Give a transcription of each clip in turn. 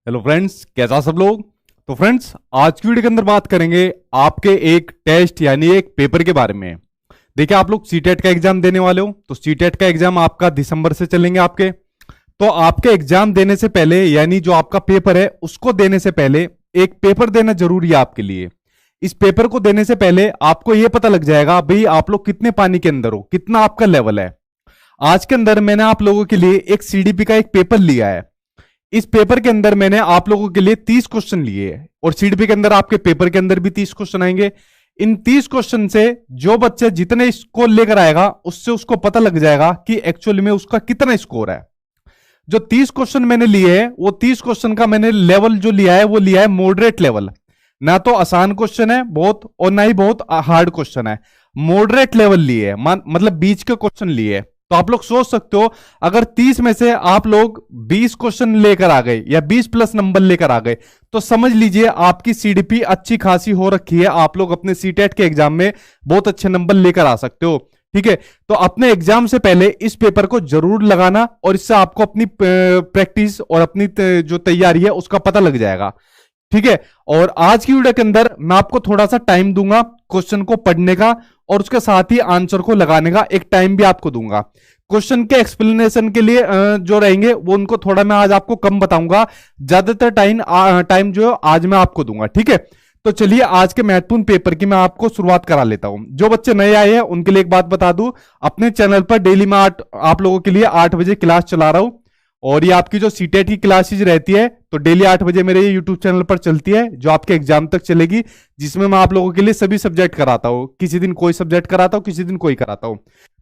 Hello friends, कैसा सब लोग। तो फ्रेंड्स, आज की वीडियो के अंदर बात करेंगे आपके एक टेस्ट यानी एक पेपर के बारे में। देखिए, आप लोग सीटेट का एग्जाम देने वाले हो, तो सीटेट का एग्जाम आपका दिसंबर से चलेंगे आपके। तो आपके एग्जाम देने से पहले यानी जो आपका पेपर है उसको देने से पहले एक पेपर देना जरूरी है आपके लिए। इस पेपर को देने से पहले आपको यह पता लग जाएगा भाई आप लोग कितने पानी के अंदर हो, कितना आपका लेवल है। आज के अंदर मैंने आप लोगों के लिए एक सीडीपी का एक पेपर लिया है। इस पेपर के अंदर मैंने आप लोगों के लिए 30 क्वेश्चन लिए हैं और सीडीपी के अंदर आपके पेपर के अंदर भी 30 क्वेश्चन आएंगे। इन 30 क्वेश्चन से जो बच्चा जितने स्कोर लेकर आएगा उससे उसको पता लग जाएगा कि एक्चुअली में उसका कितना स्कोर है। जो 30 क्वेश्चन मैंने लिए हैं वो 30 क्वेश्चन का मैंने लेवल जो लिया है वो लिया है मॉडरेट लेवल। ना तो आसान क्वेश्चन है बहुत और ना ही बहुत हार्ड क्वेश्चन है, मॉडरेट लेवल लिए है, मतलब बीच के क्वेश्चन लिए है। तो आप लोग सोच सकते हो अगर 30 में से आप लोग 20 क्वेश्चन लेकर आ गए या 20 प्लस नंबर लेकर आ गए तो समझ लीजिए आपकी सीडीपी अच्छी खासी हो रखी है। आप लोग अपने सीटेट के एग्जाम में बहुत अच्छे नंबर लेकर आ सकते हो। ठीक है, तो अपने एग्जाम से पहले इस पेपर को जरूर लगाना और इससे आपको अपनी प्रैक्टिस और अपनी जो तैयारी है उसका पता लग जाएगा। ठीक है, और आज की वीडियो के अंदर मैं आपको थोड़ा सा टाइम दूंगा क्वेश्चन को पढ़ने का और उसके साथ ही आंसर को लगाने का एक टाइम भी आपको दूंगा। क्वेश्चन के एक्सप्लेनेशन के लिए जो रहेंगे वो उनको थोड़ा मैं आज आपको कम बताऊंगा, ज्यादातर टाइम जो आज मैं आपको दूंगा। ठीक है, तो चलिए आज के महत्वपूर्ण पेपर की मैं आपको शुरुआत करा लेता हूं। जो बच्चे नए आए हैं उनके लिए एक बात बता दूं, अपने चैनल पर डेली मैं आप लोगों के लिए 8 बजे क्लास चला रहा हूं और ये आपकी जो सीटेट की क्लासेज रहती है तो डेली 8 बजे मेरे ये यूट्यूब चैनल पर चलती है जो आपके एग्जाम तक चलेगी, जिसमें मैं आप लोगों के लिए सभी सब्जेक्ट कराता हूँ। किसी दिन कोई सब्जेक्ट कराता हूँ, किसी दिन कोई कराता हूँ।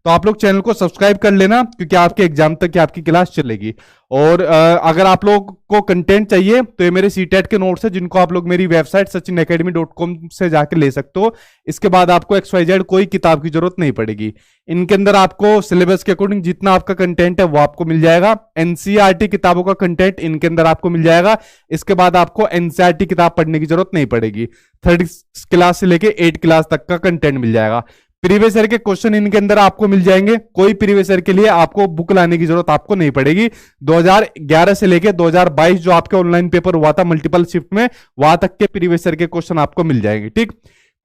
तो आप लोग चैनल को सब्सक्राइब कर लेना क्योंकि आपके एग्जाम तक आपकी क्लास चलेगी। और अगर आप लोग को कंटेंट चाहिए तो ये मेरे सीटेट के नोट्स है जिनको आप लोग मेरी वेबसाइट sachinacademy.com से जाकर ले सकते हो। इसके बाद आपको XYZ कोई किताब की जरूरत नहीं पड़ेगी। इनके अंदर आपको सिलेबस के अकॉर्डिंग जितना आपका कंटेंट है वो आपको मिल जाएगा। एनसीईआरटी किताबों का कंटेंट इनके अंदर आपको मिल जाएगा। इसके बाद आपको एनसीईआरटी किताब पढ़ने की जरूरत नहीं पड़ेगी। 3rd क्लास से लेके 8 क्लास तक का कंटेंट मिल जाएगा। प्रीवियस ईयर के क्वेश्चन इनके अंदर आपको मिल जाएंगे। कोई प्रीवियस ईयर के लिए आपको बुक लाने की जरूरत आपको नहीं पड़ेगी। 2011 से लेके 2022 जो आपके ऑनलाइन पेपर हुआ था मल्टीपल शिफ्ट में, वहां तक के प्रीवियस ईयर के क्वेश्चन आपको मिल जाएंगे। ठीक,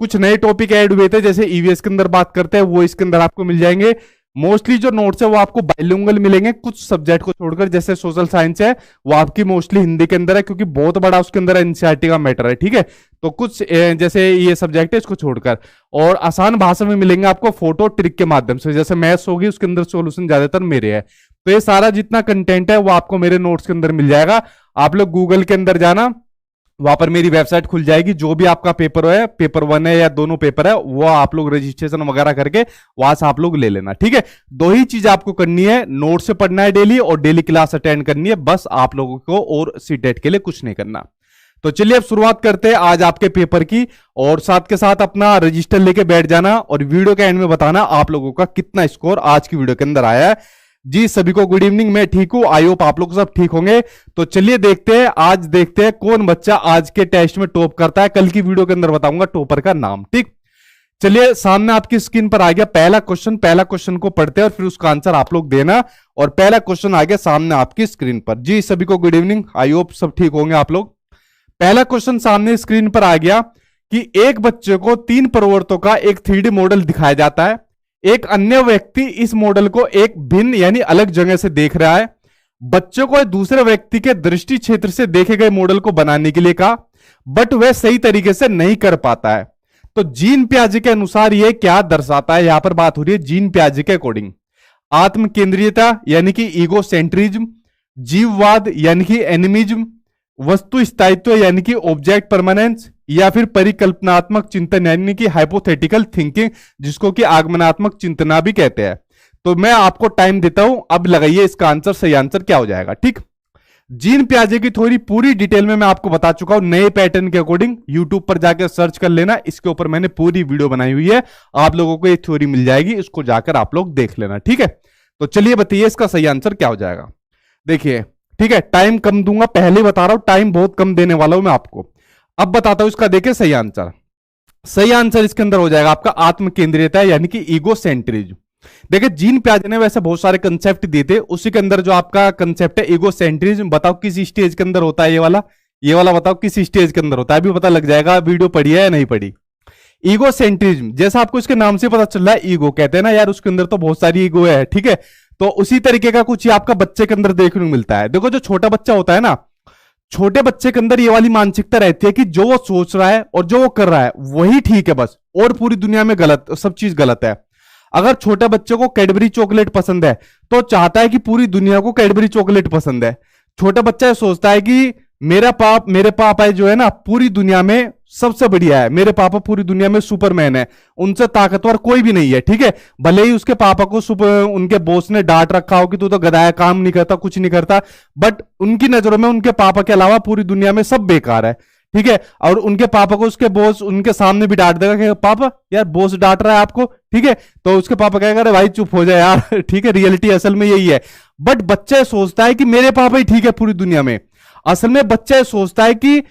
कुछ नए टॉपिक ऐड हुए थे जैसे ईवीएस के अंदर बात करते हैं वो इसके अंदर आपको मिल जाएंगे। मोस्टली जो नोट्स है वो आपको बाइलिंगुअल मिलेंगे, कुछ सब्जेक्ट को छोड़कर। जैसे सोशल साइंस है वो आपकी मोस्टली हिंदी के अंदर है क्योंकि बहुत बड़ा उसके अंदर एनसीईआरटी का मैटर है। ठीक है, तो कुछ जैसे ये सब्जेक्ट है इसको छोड़कर और आसान भाषा में मिलेंगे आपको फोटो ट्रिक के माध्यम से। जैसे मैथ्स होगी उसके अंदर सोल्यूशन ज्यादातर मेरे है। तो ये सारा जितना कंटेंट है वो आपको मेरे नोट्स के अंदर मिल जाएगा। आप लोग गूगल के अंदर जाना, वहां पर मेरी वेबसाइट खुल जाएगी। जो भी आपका पेपर है, पेपर 1 है या दोनों पेपर है, वो आप लोग रजिस्ट्रेशन वगैरह करके वहां से आप लोग ले लेना। ठीक है, दो ही चीज आपको करनी है, नोट से पढ़ना है डेली और डेली क्लास अटेंड करनी है, बस आप लोगों को। और सीटेट के लिए कुछ नहीं करना। तो चलिए अब शुरुआत करते हैं आज आपके पेपर की और साथ के साथ अपना रजिस्टर लेके बैठ जाना और वीडियो के एंड में बताना आप लोगों का कितना स्कोर आज की वीडियो के अंदर आया है। जी सभी को गुड इवनिंग, मैं ठीक हूं, आई होप आप लोग सब ठीक होंगे। तो चलिए देखते हैं, आज देखते हैं कौन बच्चा आज के टेस्ट में टॉप करता है। कल की वीडियो के अंदर बताऊंगा टॉपर का नाम। ठीक, चलिए सामने आपकी स्क्रीन पर आ गया पहला क्वेश्चन। पहला क्वेश्चन को पढ़ते हैं और फिर उसका आंसर आप लोग देना। और पहला क्वेश्चन आ गया सामने आपकी स्क्रीन पर। जी सभी को गुड इवनिंग, आई होप सब ठीक होंगे आप लोग। पहला क्वेश्चन सामने स्क्रीन पर आ गया कि एक बच्चे को 3 प्रवर्तों का एक 3D मॉडल दिखाया जाता है। एक अन्य व्यक्ति इस मॉडल को एक भिन्न यानी अलग जगह से देख रहा है। बच्चे को दूसरे व्यक्ति के दृष्टि क्षेत्र से देखे गए मॉडल को बनाने के लिए कहा, बट वह सही तरीके से नहीं कर पाता है। तो जीन पियाजे के अनुसार यह क्या दर्शाता है? यहां पर बात हो रही है जीन पियाजे के अकॉर्डिंग। आत्म केंद्रीयता यानी कि ईगो सेंट्रिज्म, जीववाद यानी कि एनिमिज्म, वस्तु स्थायित्व यानी कि ऑब्जेक्ट परमानेंस, या फिर परिकल्पनात्मक चिंतन यानी कि हाइपोथेटिकल थिंकिंग, जिसको कि आगमनात्मक चिंतना भी कहते हैं। तो मैं आपको टाइम देता हूं, अब लगाइए इसका आंसर, सही आंसर क्या हो जाएगा। ठीक, जीन पियाजे की थ्योरी पूरी डिटेल में मैं आपको बता चुका हूं नए पैटर्न के अकॉर्डिंग। यूट्यूब पर जाकर सर्च कर लेना, इसके ऊपर मैंने पूरी वीडियो बनाई हुई है, आप लोगों को ये थ्योरी मिल जाएगी, इसको जाकर आप लोग देख लेना। ठीक है, तो चलिए बताइए इसका सही आंसर क्या हो जाएगा। देखिए, ठीक है, टाइम कम दूंगा, पहले बता रहा हूं टाइम बहुत कम देने वाला हूं मैं आपको। अब बताता हूं इसका, देखिए सही आंसर। सही आंसर इसके अंदर हो जाएगा आपका आत्म केंद्रीयता यानी कि ईगो सेंट्रिज्म। देखिए जीन पियाजे ने वैसे बहुत सारे कंसेप्ट दिए थे, उसी के अंदर जो आपका कंसेप्ट है ईगोसेंट्रिज्म, बताओ किस स्टेज के अंदर होता है ये वाला बताओ किस स्टेज के अंदर होता है, अभी पता लग जाएगा वीडियो पढ़ी है या नहीं पढ़ी। ईगोसेंट्रिज्म, जैसा आपको इसके नाम से पता चल रहा है, ईगो कहते हैं ना यार, उसके अंदर तो बहुत सारी ईगो है, ठीक है। तो उसी तरीके का कुछ आपका बच्चे के अंदर देखने को मिलता है। देखो जो छोटा बच्चा होता है ना, छोटे बच्चे के अंदर ये वाली मानसिकता रहती है कि जो वो सोच रहा है और जो वो कर रहा है वही ठीक है बस, और पूरी दुनिया में गलत, सब चीज गलत है। अगर छोटे बच्चे को कैडबरी चॉकलेट पसंद है तो चाहता है कि पूरी दुनिया को कैडबरी चॉकलेट पसंद है। छोटा बच्चा सोचता है कि मेरे पापा जो है ना पूरी दुनिया में सबसे बढ़िया है, मेरे पापा पूरी दुनिया में सुपरमैन है, उनसे ताकतवर कोई भी नहीं है, ठीक है। भले ही उसके पापा को उनके बॉस ने डांट रखा हो कि तू तो गधा है, काम नहीं करता, कुछ नहीं करता, बट उनकी नजरों में उनके पापा के अलावा पूरी दुनिया में सब बेकार है, ठीक है। और उनके पापा को उसके बॉस उनके सामने भी डांट देगा कि पापा यार बॉस डांट रहा है आपको, ठीक है। तो उसके पापा कहेगा अरे भाई चुप हो जाए यार, ठीक है। रियलिटी असल में यही है। बट बच्चा सोचता है कि मेरे पापा ही ठीक है पूरी दुनिया में। असल में बच्चा सोचता है कि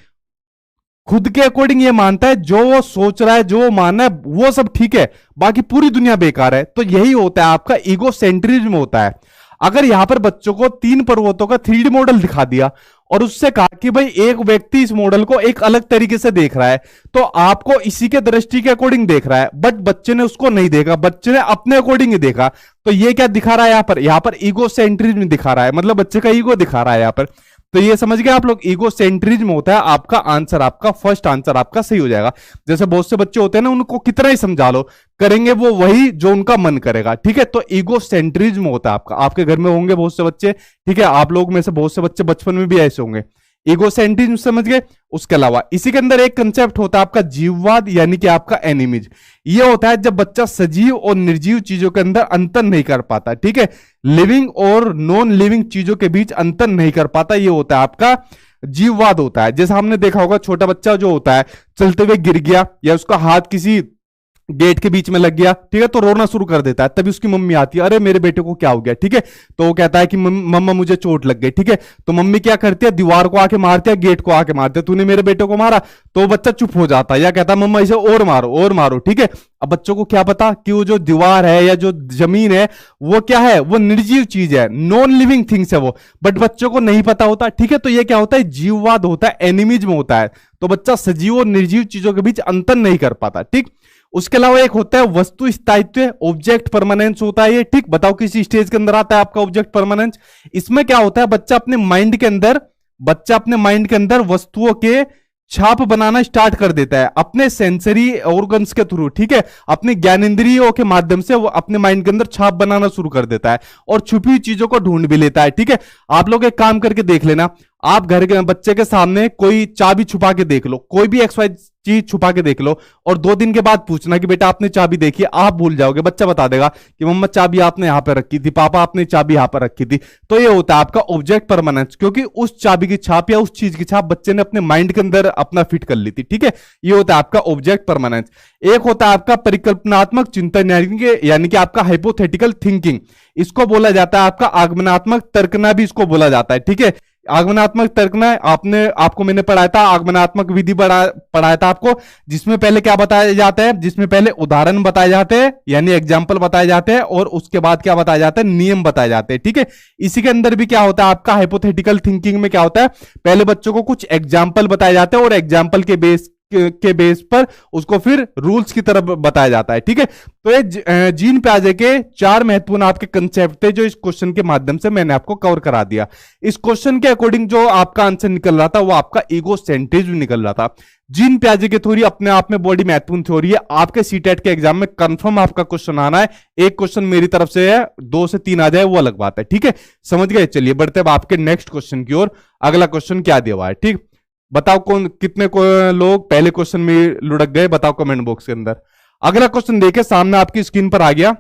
खुद के अकॉर्डिंग ये मानता है, जो वो सोच रहा है, जो वो मानना है वो सब ठीक है, बाकी पूरी दुनिया बेकार है। तो यही होता है आपका ईगोसेंट्रिज्म होता है। अगर यहां पर बच्चों को 3 पर्वतों का 3D मॉडल दिखा दिया और उससे कहा कि भाई एक व्यक्ति इस मॉडल को एक अलग तरीके से देख रहा है, तो आपको इसी के दृष्टि के अकॉर्डिंग देख रहा है, बट बच्चे ने उसको नहीं देखा, बच्चे ने अपने अकॉर्डिंग ही देखा। तो ये क्या दिखा रहा है यहां पर ईगोसेंट्रिज्म दिखा रहा है, मतलब बच्चे का ईगो दिखा रहा है यहां पर। तो ये समझ गए आप लोग, ईगोसेंट्रिज्म होता है आपका आंसर, आपका फर्स्ट आंसर आपका सही हो जाएगा। जैसे बहुत से बच्चे होते हैं ना, उनको कितना ही समझा लो करेंगे वो वही जो उनका मन करेगा, ठीक है। तो ईगोसेंट्रिज्म होता है आपका। आपके घर में होंगे बहुत से बच्चे, ठीक है, आप लोग में से बहुत से बच्चे बचपन में भी ऐसे होंगे। ईगोसेंट्रिज्म समझ गए। उसके अलावा इसी के अंदर एक कंसेप्ट होता है आपका जीववाद, यानी कि आपका एनिमीज। ये होता है जब बच्चा सजीव और निर्जीव चीजों के अंदर अंतर नहीं कर पाता, ठीक है, लिविंग और नॉन लिविंग चीजों के बीच अंतर नहीं कर पाता, ये होता है आपका जीववाद होता है। जैसा हमने देखा होगा छोटा बच्चा जो होता है चलते हुए गिर गया या उसका हाथ किसी गेट के बीच में लग गया, ठीक है, तो रोना शुरू कर देता है। तभी उसकी मम्मी आती है, अरे मेरे बेटे को क्या हो गया, ठीक है। तो वो कहता है कि मम्मा मुझे चोट लग गई, ठीक है। तो मम्मी क्या करती है, दीवार को आके मारती है, गेट को आके मारती है, तूने मेरे बेटे को मारा। तो वो बच्चा चुप हो जाता है या कहता है मम्मा इसे और मारो, ठीक है। अब बच्चों को क्या पता कि वो जो दीवार है या जो जमीन है वो क्या है, वो निर्जीव चीज है, नॉन लिविंग थिंग्स है वो, बट बच्चों को नहीं पता होता, ठीक है। तो ये क्या होता है, जीववाद होता है, एनिमिज्म होता है। तो बच्चा सजीव और निर्जीव चीजों के बीच अंतर नहीं कर पाता, ठीक। उसके अलावा एक होता है वस्तु स्थायित्व, ऑब्जेक्ट परमानेंस होता है ये, ठीक। बताओ किसी स्टेज के अंदर आता है आपका ऑब्जेक्ट परमानेंस। इसमें क्या होता है, बच्चा अपने माइंड के अंदर वस्तुओं के छाप बनाना स्टार्ट कर देता है अपने सेंसरी ऑर्गन्स के थ्रू, ठीक है, अपने ज्ञानेंद्रियों के माध्यम से वो अपने माइंड के अंदर छाप बनाना शुरू कर देता है और छुपी हुई चीजों को ढूंढ भी लेता है, ठीक है। आप लोग एक काम करके देख लेना, आप घर के बच्चे के सामने कोई चाबी छुपा के देख लो, कोई भी एक्स वाई चीज छुपा के देख लो, और 2 दिन के बाद पूछना कि बेटा आपने चाबी देखी, आप भूल जाओगे, बच्चा बता देगा कि मम्मा चाबी आपने यहां पे रखी थी, पापा आपने चाबी यहां पर रखी थी। तो ये होता है आपका ऑब्जेक्ट परमानेंस, क्योंकि उस चाबी की छाप या उस चीज की छाप बच्चे ने अपने माइंड के अंदर अपना फिट कर ली थी, ठीक है। ये होता है आपका ऑब्जेक्ट परमानेंस। एक होता है आपका परिकल्पनात्मक चिंतन, यानी कि आपका हाइपोथेटिकल थिंकिंग, इसको बोला जाता है आपका आगमनात्मक तर्कना भी इसको बोला जाता है, ठीक है। आगमनात्मक तर्कना आपको मैंने पढ़ाया था, आगमनात्मक विधि पढ़ाया था आपको, जिसमें पहले क्या बताया जाता है, जिसमें पहले उदाहरण बताए जाते हैं यानी एग्जाम्पल बताए जाते हैं, और उसके बाद क्या बताया जाता है, नियम बताए जाते हैं, ठीक है। इसी के अंदर भी क्या होता है आपका हाइपोथेटिकल थिंकिंग में क्या होता है, पहले बच्चों को कुछ एग्जाम्पल बताए जाते हैं और एग्जाम्पल के बेस पर उसको फिर रूल्स की तरफ बताया जाता है, ठीक है। तो ये जीन पियाजे के 4 महत्वपूर्ण आपके कंसेप्ट थे जो इस क्वेश्चन के माध्यम से मैंने आपको कवर करा दिया। इस क्वेश्चन के अकॉर्डिंग जो आपका आंसर निकल रहा था वो आपका ईगोसेंट्रिज्म निकल रहा था। जीन पियाजे की थ्योरी अपने आप में बड़ी महत्वपूर्ण थ्योरी है, आपके सीटेट के एग्जाम में कंफर्म आपका क्वेश्चन आना है। एक क्वेश्चन मेरी तरफ से है, 2 से 3 आ जाए वो अलग बात है, ठीक है, समझ गए। चलिए बढ़ते अब आपके नेक्स्ट क्वेश्चन की ओर। अगला क्वेश्चन क्या दिया हुआ है, ठीक, बताओ कितने लोग पहले क्वेश्चन में लुढ़क गए, बताओ कमेंट बॉक्स के अंदर। अगला क्वेश्चन देखिए सामने आपकी स्क्रीन पर आ गया।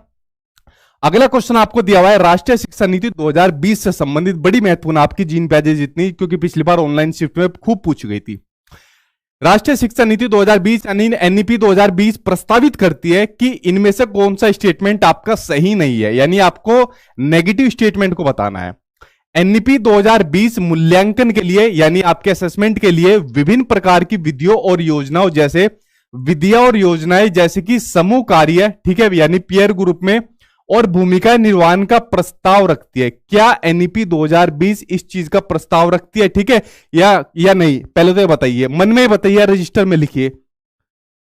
अगला क्वेश्चन आपको दिया हुआ है राष्ट्रीय शिक्षा नीति 2020 से संबंधित, बड़ी महत्वपूर्ण आपकी जीन पियाजे जितनी, क्योंकि पिछली बार ऑनलाइन शिफ्ट में खूब पूछी गई थी। राष्ट्रीय शिक्षा नीति 2020 यानी एनईपी 2020 प्रस्तावित करती है कि इनमें से कौन सा स्टेटमेंट आपका सही नहीं है, यानी आपको नेगेटिव स्टेटमेंट को बताना है। एनईपी 2020 मूल्यांकन के लिए यानी आपके असेसमेंट के लिए विभिन्न प्रकार की विधियों और योजनाओं जैसे कि समूह कार्य, ठीक है, यानी पीयर ग्रुप में, और भूमिका निर्वहन का प्रस्ताव रखती है। क्या एनईपी 2020 इस चीज का प्रस्ताव रखती है? ठीक है, या नहीं, पहले तो ये बताइए, मन में बताइए, रजिस्टर में लिखिए।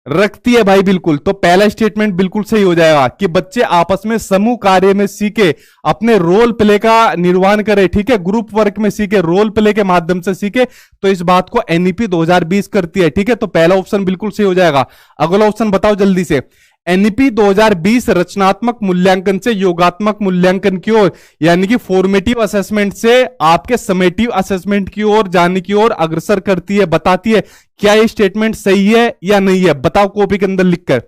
रखती है भाई, बिल्कुल। तो पहला स्टेटमेंट बिल्कुल सही हो जाएगा कि बच्चे आपस में समूह कार्य में सीखे, अपने रोल प्ले का निर्वहन करें। ठीक है, ग्रुप वर्क में सीखे, रोल प्ले के माध्यम से सीखे, तो इस बात को एनईपी 2020 करती है। ठीक है, तो पहला ऑप्शन बिल्कुल सही हो जाएगा। अगला ऑप्शन बताओ जल्दी से। एनईपी 2020 रचनात्मक मूल्यांकन से योगात्मक मूल्यांकन की ओर, यानी कि फॉर्मेटिव असेसमेंट से आपके समेटिव असेसमेंट की ओर जाने की ओर अग्रसर करती है, बताती है। क्या ये स्टेटमेंट सही है या नहीं है? बताओ कॉपी के अंदर लिखकर।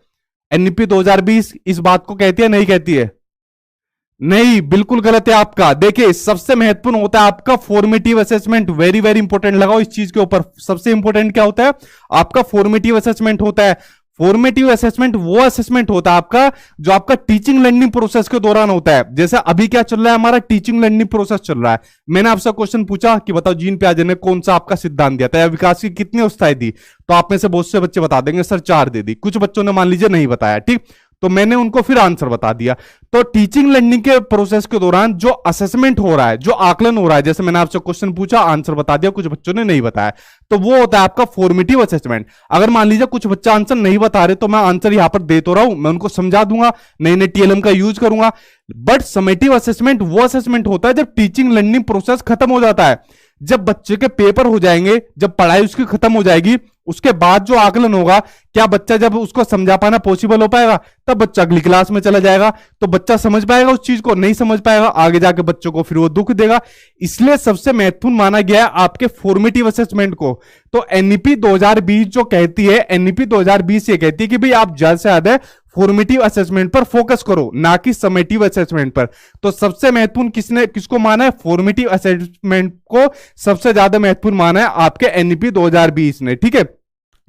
एनईपी 2020 इस बात को कहती है, नहीं कहती है? नहीं, बिल्कुल गलत है आपका। देखिए, सबसे महत्वपूर्ण होता है आपका formative assessment. Very very important लगाओ इस चीज के ऊपर। सबसे इंपॉर्टेंट क्या होता है? आपका फॉर्मेटिव असेसमेंट होता है। फॉर्मेटिव असेसमेंट वो असेसमेंट होता है आपका जो आपका टीचिंग लर्निंग प्रोसेस के दौरान होता है। जैसे अभी क्या चल रहा है, हमारा टीचिंग लर्निंग प्रोसेस चल रहा है। मैंने आपसे क्वेश्चन पूछा कि बताओ जीन पियाजे ने कौन सा आपका सिद्धांत दिया था, या विकास की कितनी अवस्थाएं दी, तो आप में से बहुत से बच्चे बता देंगे सर 4 दे दी। कुछ बच्चों ने मान लीजिए नहीं बताया। ठीक, तो मैंने उनको फिर आंसर बता दिया। तो टीचिंग लर्निंग के प्रोसेस के दौरान जो असेसमेंट हो रहा है, जो आकलन हो रहा है, जैसे मैंने आपसे क्वेश्चन पूछा, आंसर बता दिया, कुछ बच्चों ने नहीं बताया, तो वो होता है आपका फॉर्मेटिव असेसमेंट। अगर मान लीजिए कुछ बच्चा आंसर नहीं बता रहे, तो मैं आंसर यहां पर दे तो रहा हूं, मैं उनको समझा दूंगा, नए नए टीएलएम का यूज करूंगा। बट समेटिव असेसमेंट वो असेसमेंट होता है जब टीचिंग लर्निंग प्रोसेस खत्म हो जाता है, जब बच्चे के पेपर हो जाएंगे, जब पढ़ाई उसकी खत्म हो जाएगी, उसके बाद जो आकलन होगा, क्या बच्चा जब उसको समझा पाना पॉसिबल हो पाएगा, तब बच्चा अगली क्लास में चला जाएगा, तो बच्चा समझ पाएगा उस चीज को, नहीं समझ पाएगा, आगे जाके बच्चों को फिर वो दुख देगा। इसलिए सबसे महत्वपूर्ण माना गया है आपके फॉर्मेटिव असेसमेंट को। तो एनईपी 2020 जो कहती है, एनईपी 2020 ये कहती है कि भाई आप ज्यादा से ज्यादा फॉर्मेटिव असेसमेंट पर फोकस करो, ना कि समेटिव असेसमेंट पर। तो सबसे महत्वपूर्ण किसको माना है? फॉर्मेटिव असेसमेंट को सबसे ज्यादा महत्वपूर्ण माना है आपके एनईपी 2020 ने। ठीक है,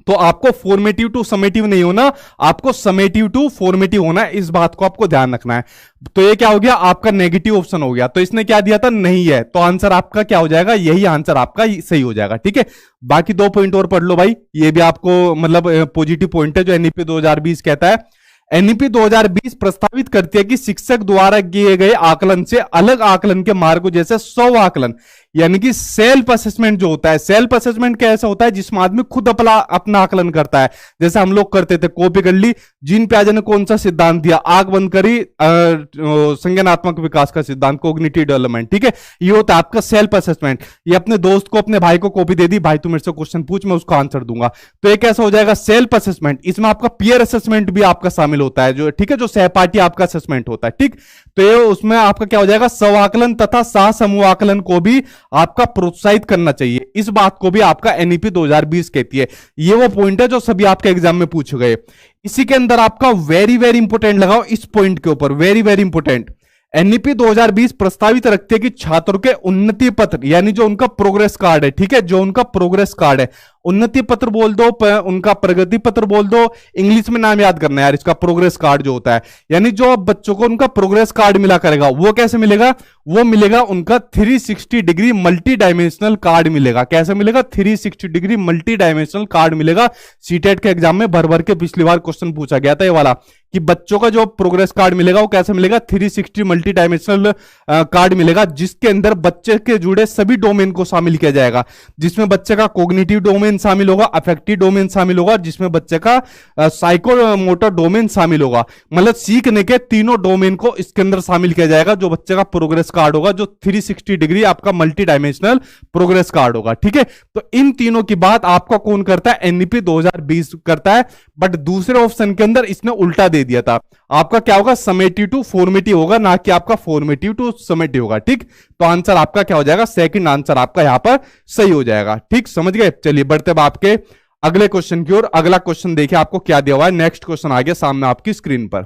तो आपको फॉर्मेटिव टू समेटिव नहीं होना, आपको समेटिव टू फॉर्मेटिव होना है, इस बात को आपको ध्यान रखना है। तो ये क्या हो गया? आपका नेगेटिव ऑप्शन हो गया। तो इसने क्या दिया था? नहीं है। तो आंसर आपका क्या हो जाएगा? यही आंसर आपका सही हो जाएगा। ठीक है, बाकी 2 पॉइंट और पढ़ लो भाई, ये भी आपको मतलब पॉजिटिव पॉइंट है जो एनईपी 2020 कहता है। एनईपी 2020 प्रस्तावित करती है कि शिक्षक द्वारा किए गए आकलन से अलग आकलन के मार्गों जैसे 100 आकलन, यानी कि सेल्फ असेसमेंट जो होता है, सेल्फ असेसमेंट कैसा होता है? जिसमें आदमी खुद अपना आकलन करता है। जैसे हम लोग करते थे, कॉपी कर ली, जीन पियाजे ने कौन सा सिद्धांत दिया, आंख बंद करी, संज्ञानात्मक विकास का सिद्धांत, कोग्निटिव डेवलपमेंट। ठीक है, ये होता है आपका सेल्फ असेसमेंट। ये अपने दोस्त को, अपने भाई को कॉपी दे दी, भाई तू मेरे से क्वेश्चन पूछ, मैं उसको आंसर दूंगा, तो ये कैसा हो जाएगा? Self assessment. इसमें आपका पीयर असेसमेंट भी आपका शामिल होता है, जो ठीक है, जो सहपाठी आपका असेसमेंट होता है। ठीक, तो ये उसमें आपका क्या हो जाएगा? स्व आकलन तथा सह समूह आकलन को भी आपका प्रोत्साहित करना चाहिए, इस बात को भी आपका एनईपी 2020 कहती है। ये वो पॉइंट है जो सभी आपके एग्जाम में पूछे गए। इसी के अंदर आपका वेरी वेरी इंपोर्टेंट लगाओ इस पॉइंट के ऊपर, वेरी वेरी इंपोर्टेंट। एनईपी 2020 प्रस्तावित रखती है कि छात्रों के उन्नति पत्र, यानी जो उनका प्रोग्रेस कार्ड है, ठीक है, जो उनका प्रोग्रेस कार्ड है, उन्नति पत्र बोल दो, उनका प्रगति पत्र बोल दो, इंग्लिश में नाम याद करना है यार इसका, प्रोग्रेस कार्ड जो होता है, यानी जो अब बच्चों को उनका प्रोग्रेस कार्ड मिला करेगा, वो कैसे मिलेगा? वो मिलेगा उनका 360 डिग्री मल्टी डायमेंशनल कार्ड मिलेगा। कैसे मिलेगा? 360 डिग्री मल्टी डायमेंशनल कार्ड मिलेगा। सीटेट के एग्जाम में भर भर के पिछली बार क्वेश्चन पूछा गया था ये वाला, कि बच्चों का जो प्रोग्रेस कार्ड मिलेगा वो कैसे मिलेगा? 360 मल्टी डायमेंशनल कार्ड मिलेगा, जिसके अंदर बच्चे के जुड़े सभी डोमेन को शामिल किया जाएगा, जिसमें बच्चे का कोग्निटिव डोमेन शामिल होगा, अफेक्टिव डोमेन शामिल होगा, जिसमें बच्चे का साइको मोटर डोमेन शामिल होगा। मतलब सीखने के तीनों डोमेन को इसके अंदर शामिल किया जाएगा, जो बच्चे का प्रोग्रेस कार्ड होगा, जो 360 डिग्री आपका मल्टी डायमेंशनल प्रोग्रेस कार्ड होगा। ठीक है, तो इन तीनों की बात आपका कौन करता है? एनईपी 2020 करता है। बट दूसरे ऑप्शन के अंदर इसने उल्टा दे दिया था, आपका क्या होगा? समेटिव टू फॉर्मेटिव होगा, ना कि आपका फॉर्मेटिव टू समेटिव होगा। ठीक, तो आंसर आपका क्या हो जाएगा? सेकंड आंसर आपका यहां पर सही हो जाएगा। ठीक, समझ गए? चलिए बढ़ते हैं आपके अगले क्वेश्चन की ओर। अगला क्वेश्चन देखिए आपको क्या दिया हुआ है। नेक्स्ट क्वेश्चन आ गया सामने आपकी स्क्रीन पर।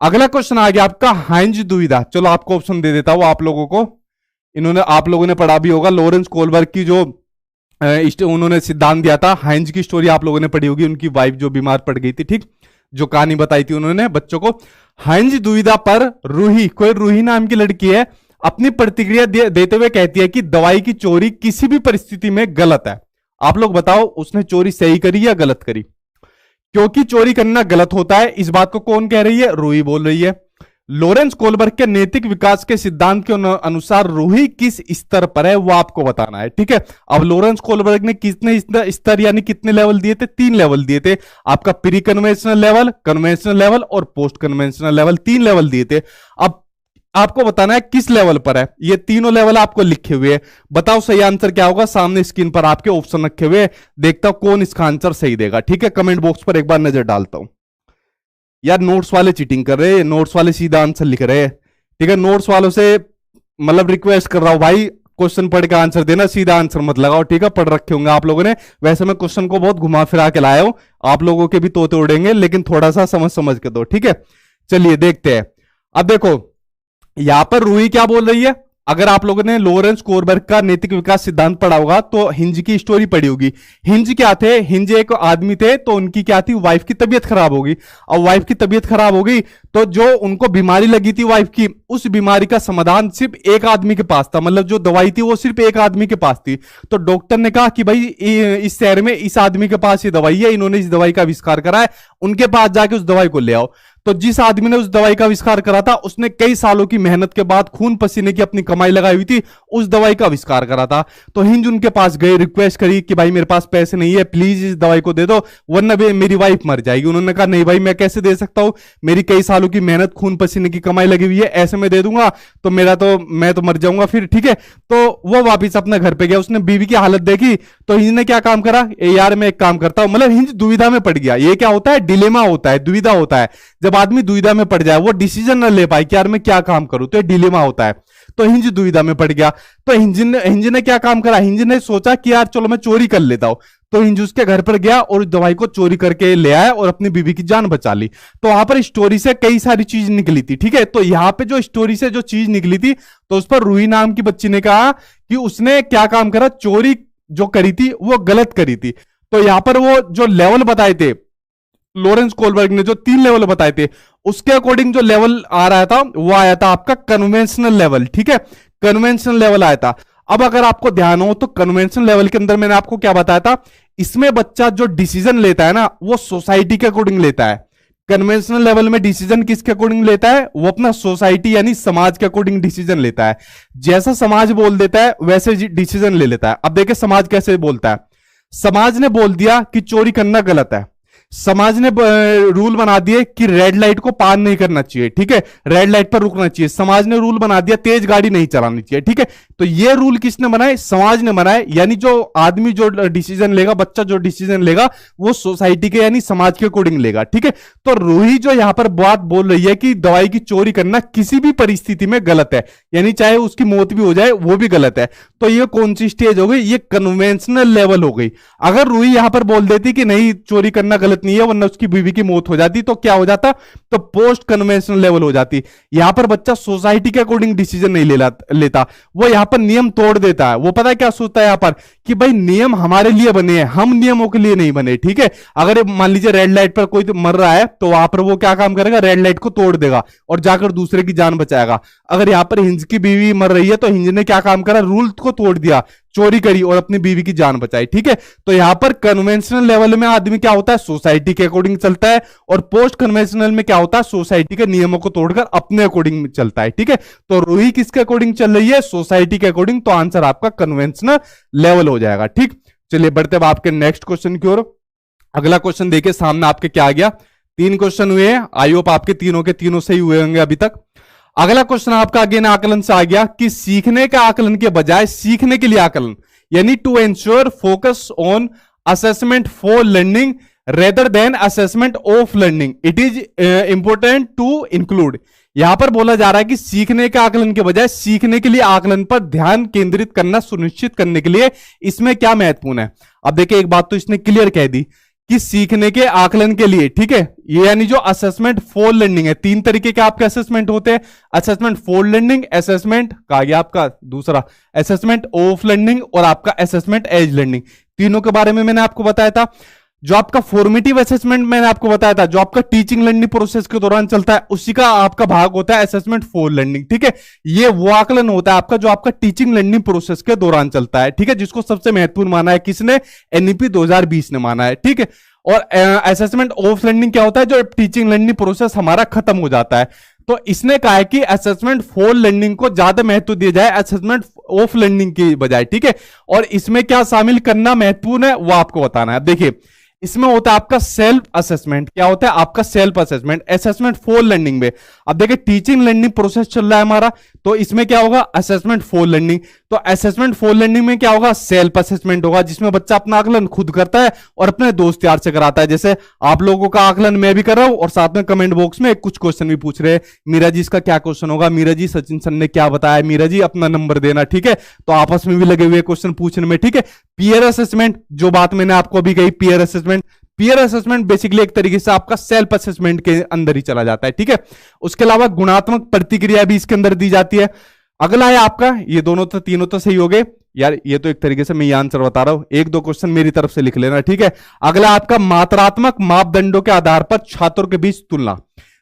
अगला क्वेश्चन आ गया आपका हाइंज दुविधा। चलो आपको ऑप्शन दे देता हूं आप लोगों को, आप लोगों ने पढ़ा भी होगा, लॉरेंस कोलबर्ग की जो उन्होंने सिद्धांत दिया था, हाइंज की स्टोरी आप लोगों ने पढ़ी होगी, उनकी वाइफ जो बीमार पड़ गई थी, ठीक, जो कहानी बताई थी उन्होंने बच्चों को। हाइंज दुविधा पर रूही, कोई रूही नाम की लड़की है, अपनी प्रतिक्रिया देते हुए कहती है कि दवाई की चोरी किसी भी परिस्थिति में गलत है। आप लोग बताओ उसने चोरी सही करी या गलत करी? क्योंकि चोरी करना गलत होता है, इस बात को कौन कह रही है? रूही बोल रही है। लॉरेंस कोलबर्ग के नैतिक विकास के सिद्धांत के अनुसार रूही किस स्तर पर है वो आपको बताना है, ठीक है। अब लॉरेंस कोलबर्ग ने कितने स्तर यानी कितने लेवल दिए थे? 3 लेवल दिए थे आपका, pre conventional level, conventional level और पोस्ट कन्वेंशनल लेवल, 3 लेवल दिए थे। अब आपको बताना है किस लेवल पर है। ये तीनों लेवल आपको लिखे हुए हैं, बताओ सही आंसर क्या होगा। सामने स्क्रीन पर आपके ऑप्शन रखे हुए, देखता हूं कौन इसका आंसर सही देगा, ठीक है। कमेंट बॉक्स पर एक बार नजर डालता हूं। यार नोट्स वाले चीटिंग कर रहे हैं, नोट्स वाले सीधा आंसर लिख रहे हैं, ठीक है। नोट्स वालों से मतलब रिक्वेस्ट कर रहा हूं भाई, क्वेश्चन पढ़ के आंसर देना, सीधा आंसर मत लगाओ, ठीक है। पढ़ रखे होंगे आप लोगों ने, वैसे मैं क्वेश्चन को बहुत घुमा फिरा के लाया हूं, आप लोगों के भी तोते उड़ेंगे, लेकिन थोड़ा सा समझ समझ के दो, ठीक है। चलिए देखते हैं। अब देखो यहां पर रूही क्या बोल रही है, अगर आप लोगों ने लॉरेंस कोलबर्ग का नैतिक विकास सिद्धांत पढ़ा होगा तो हिंज की स्टोरी पढ़ी होगी। हिंज क्या थे? हिंज एक आदमी थे, तो उनकी क्या थी, वाइफ की तबीयत खराब होगी। अब वाइफ की तबीयत खराब हो गई तो जो उनको बीमारी लगी थी वाइफ की, उस बीमारी का समाधान सिर्फ एक आदमी के पास था, मतलब जो दवाई थी वो सिर्फ एक आदमी के पास थी। तो डॉक्टर ने कहा कि भाई इस शहर में इस आदमी के पास ये दवाई है, इन्होंने इस दवाई का आविष्कार करा है, उनके पास जाके उस दवाई को ले आओ। तो जिस आदमी ने उस दवाई का आविष्कार करा था, उसने कई सालों की मेहनत के बाद खून पसीने की अपनी कमाई लगाई हुई थी, उस दवाई का आविष्कार करा था। तो हिंज उनके पास गए, रिक्वेस्ट करी कि भाई मेरे पास पैसे नहीं है, प्लीज इस दवाई को दे दो वरना मेरी वाइफ मर जाएगी। उन्होंने कहा नहीं भाई मैं कैसे दे सकता हूं, मेरी कई सालों की मेहनत खून पसीने की कमाई लगी हुई है, ऐसे में दे दूंगा तो मैं तो मर जाऊंगा फिर, ठीक है। तो वो वापिस अपने घर पे गया, उसने बीवी की हालत देखी, तो हिंज ने क्या काम करा, यार मैं एक काम करता हूं, मतलब हिंज दुविधा में पड़ गया। ये क्या होता है, डिलेमा होता है, दुविधा होता है। जब आदमी दुविधा में पड़ जाए, वो डिसीजन ना ले पाए कि यार मैं क्या काम करूं, तो ये डिलेमा होता है। तो हिंज दुविधा में पड़ गया, तो हिंज ने क्या काम करा, हिंज ने सोचा कि यार चलो मैं चोरी कर लेता हूं। तो हिंज उसके घर पर गया और उस दवाई को चोरी करके ले आया और अपनी बीवी की जान बचा ली। तो वहां पर स्टोरी से कई सारी चीज निकली थी, ठीक है। तो यहां पे जो स्टोरी से जो चीज निकली थी, तो उस पर रूही नाम की बच्ची ने कहा कि उसने क्या काम करा, चोरी जो करी थी वो गलत करी थी। तो यहां पर वो जो लेवल बताए थे लॉरेंस कोलबर्ग ने, जो 3 लेवल बताए थे, उसके अकॉर्डिंग जो लेवल आ रहा था वो आया था आपका कन्वेंशनल लेवल, ठीक है। कन्वेंशनल लेवल आया था। अब अगर आपको ध्यान हो तो कन्वेंशनल लेवल के अंदर मैंने आपको क्या बताया था, इसमें बच्चा जो डिसीजन लेता है ना वो सोसाइटी के अकॉर्डिंग लेता है। कन्वेंशनल लेवल में डिसीजन किसके अकॉर्डिंग लेता है, वो अपना सोसाइटी यानी समाज के अकॉर्डिंग डिसीजन लेता है। जैसा समाज बोल देता है वैसे डिसीजन ले लेता है। अब देखिए समाज कैसे बोलता है, समाज ने बोल दिया कि चोरी करना गलत है, समाज ने रूल बना दिए कि रेड लाइट को पार नहीं करना चाहिए, ठीक है, रेड लाइट पर रुकना चाहिए। समाज ने रूल बना दिया तेज गाड़ी नहीं चलानी चाहिए, ठीक है। तो ये रूल किसने बनाए, समाज ने बनाए। यानी जो आदमी जो डिसीजन लेगा, बच्चा जो डिसीजन लेगा वो सोसाइटी के यानी समाज के अकॉर्डिंग लेगा, ठीक है। तो रूही जो यहां पर बात बोल रही है कि दवाई की चोरी करना किसी भी परिस्थिति में गलत है, यानी चाहे उसकी मौत भी हो जाए वो भी गलत है। तो ये कौन सी स्टेज हो गई, ये कन्वेंशनल लेवल हो गई। अगर रूही यहां पर बोल देती कि नहीं चोरी करना गलत नहीं है वरना उसकी बीवी की मौत हो जाती, तो क्या हो जाता, तो पोस्ट कन्वेंशनल लेवल हो जाती। यहां पर बच्चा सोसाइटी के अकॉर्डिंग डिसीजन नहीं लेता, वो यहां पर नियम तोड़ देता है। वो पता है क्या सोचता है यहां पर कि भाई नियम हमारे लिए बने हैं, हम नियमों के लिए नहीं बने, ठीक है। अगर मान लीजिए रेड लाइट पर कोई तो मर रहा है तो वहां पर वो क्या काम करेगा, रेड लाइट को तोड़ देगा और जाकर दूसरे की जान बचाएगा। अगर यहां पर हिंज की बीवी मर रही है तो हिंज ने क्या काम करा, रूल को तोड़ दिया, चोरी करी और अपनी बीवी की जान बचाई, ठीक है। तो यहां पर कन्वेंशनल लेवल में आदमी क्या होता है, सोसाइटी के अकॉर्डिंग चलता है, और पोस्ट कन्वेंशनल में क्या होता है, सोसाइटी के नियमों को तोड़कर अपने अकॉर्डिंग चलता है, ठीक है। तो रूही किसके अकॉर्डिंग चल रही है, सोसाइटी के अकॉर्डिंग। तो आंसर आपका कन्वेंशनल लेवल हो जाएगा, ठीक। चलिए बढ़ते हैं आपके नेक्स्ट क्वेश्चन की ओर। अगला क्वेश्चन देखिए सामने आपके क्या आ गया, 3 क्वेश्चन हुए हैं, आई होप आपके तीनों के तीनों सही हुए होंगे अभी तक। अगला क्वेश्चन आपका अगेन आकलन से आ गया कि सीखने का आकलन के बजाय सीखने के लिए आकलन, यानी to ensure focus on assessment for learning rather than assessment of learning, it is important to include. यहां पर बोला जा रहा है कि सीखने के आकलन के बजाय सीखने के लिए आकलन पर ध्यान केंद्रित करना सुनिश्चित करने के लिए इसमें क्या महत्वपूर्ण है। अब देखिए एक बात तो इसने क्लियर कह दी कि सीखने के आकलन के लिए, ठीक है, ये यानी जो असेसमेंट फॉर लर्निंग है, 3 तरीके के आपके असेसमेंट होते हैं, असेसमेंट फॉर लर्निंग, असेसमेंट का गया आपका दूसरा असेसमेंट ऑफ लर्निंग और आपका असेसमेंट एज लर्निंग। तीनों के बारे में मैंने आपको बताया था। जो आपका फॉर्मेटिव असेसमेंट मैंने आपको बताया था, जो आपका टीचिंग लर्निंग प्रोसेस के दौरान चलता है, उसी का आपका भाग होता है असेसमेंट फॉर लर्निंग, ठीक है। ये वो आकलन होता है आपका जो आपका टीचिंग लर्निंग प्रोसेस के दौरान चलता है, ठीक है, जिसको सबसे महत्वपूर्ण माना है किसने, एनईपी 2020 ने माना है, ठीक है। और असेसमेंट ऑफ लर्निंग क्या होता है, जो टीचिंग लर्निंग प्रोसेस हमारा खत्म हो जाता है। तो इसने कहा है कि असेसमेंट फॉर लर्निंग को ज्यादा महत्व दिया जाए असेसमेंट ऑफ लर्निंग की बजाय, ठीक है। और इसमें क्या शामिल करना महत्वपूर्ण है वो आपको बताना है। अब देखिए इसमें होता है आपका सेल्फ असेसमेंट। क्या होता है आपका self assessment, assessment for learning में। अब देखिए टीचिंग लर्निंग प्रोसेस चल रहा है हमारा, तो इसमें क्या होगा असेसमेंट फॉर लर्निंग। तो असेसमेंट फॉर लर्निंग में क्या होगा सेल्फ असेसमेंट होगा, जिसमें बच्चा अपना आकलन खुद करता है और अपने दोस्त यार से कराता है। जैसे आप लोगों का आकलन मैं भी कर रहा हूं और साथ में कमेंट बॉक्स में कुछ क्वेश्चन भी पूछ रहे हैं, मीरा जी इसका क्या क्वेश्चन होगा, मीरा जी सचिन सर ने क्या बताया, मीरा जी अपना नंबर देना, ठीक है। तो आपस में भी लगे हुए क्वेश्चन पूछने में, ठीक है। पीयर असेसमेंट, जो बात मैंने आपको अभी कही, peer assessment. Peer assessment basically एक तरीके से आपका सेल्फ असेसमेंट के अंदर ही चला जाता है, ठीक है। उसके अलावा गुणात्मक प्रतिक्रिया भी इसके अंदर दी जाती है। अगला है आपका, ये दोनों तो तीनों तो सही हो गए यार, ये तो एक तरीके से मैं ये आंसर बता रहा हूं, एक दो क्वेश्चन मेरी तरफ से लिख लेना, ठीक है। अगला आपका मात्रात्मक मापदंडों के आधार पर छात्रों के बीच तुलना।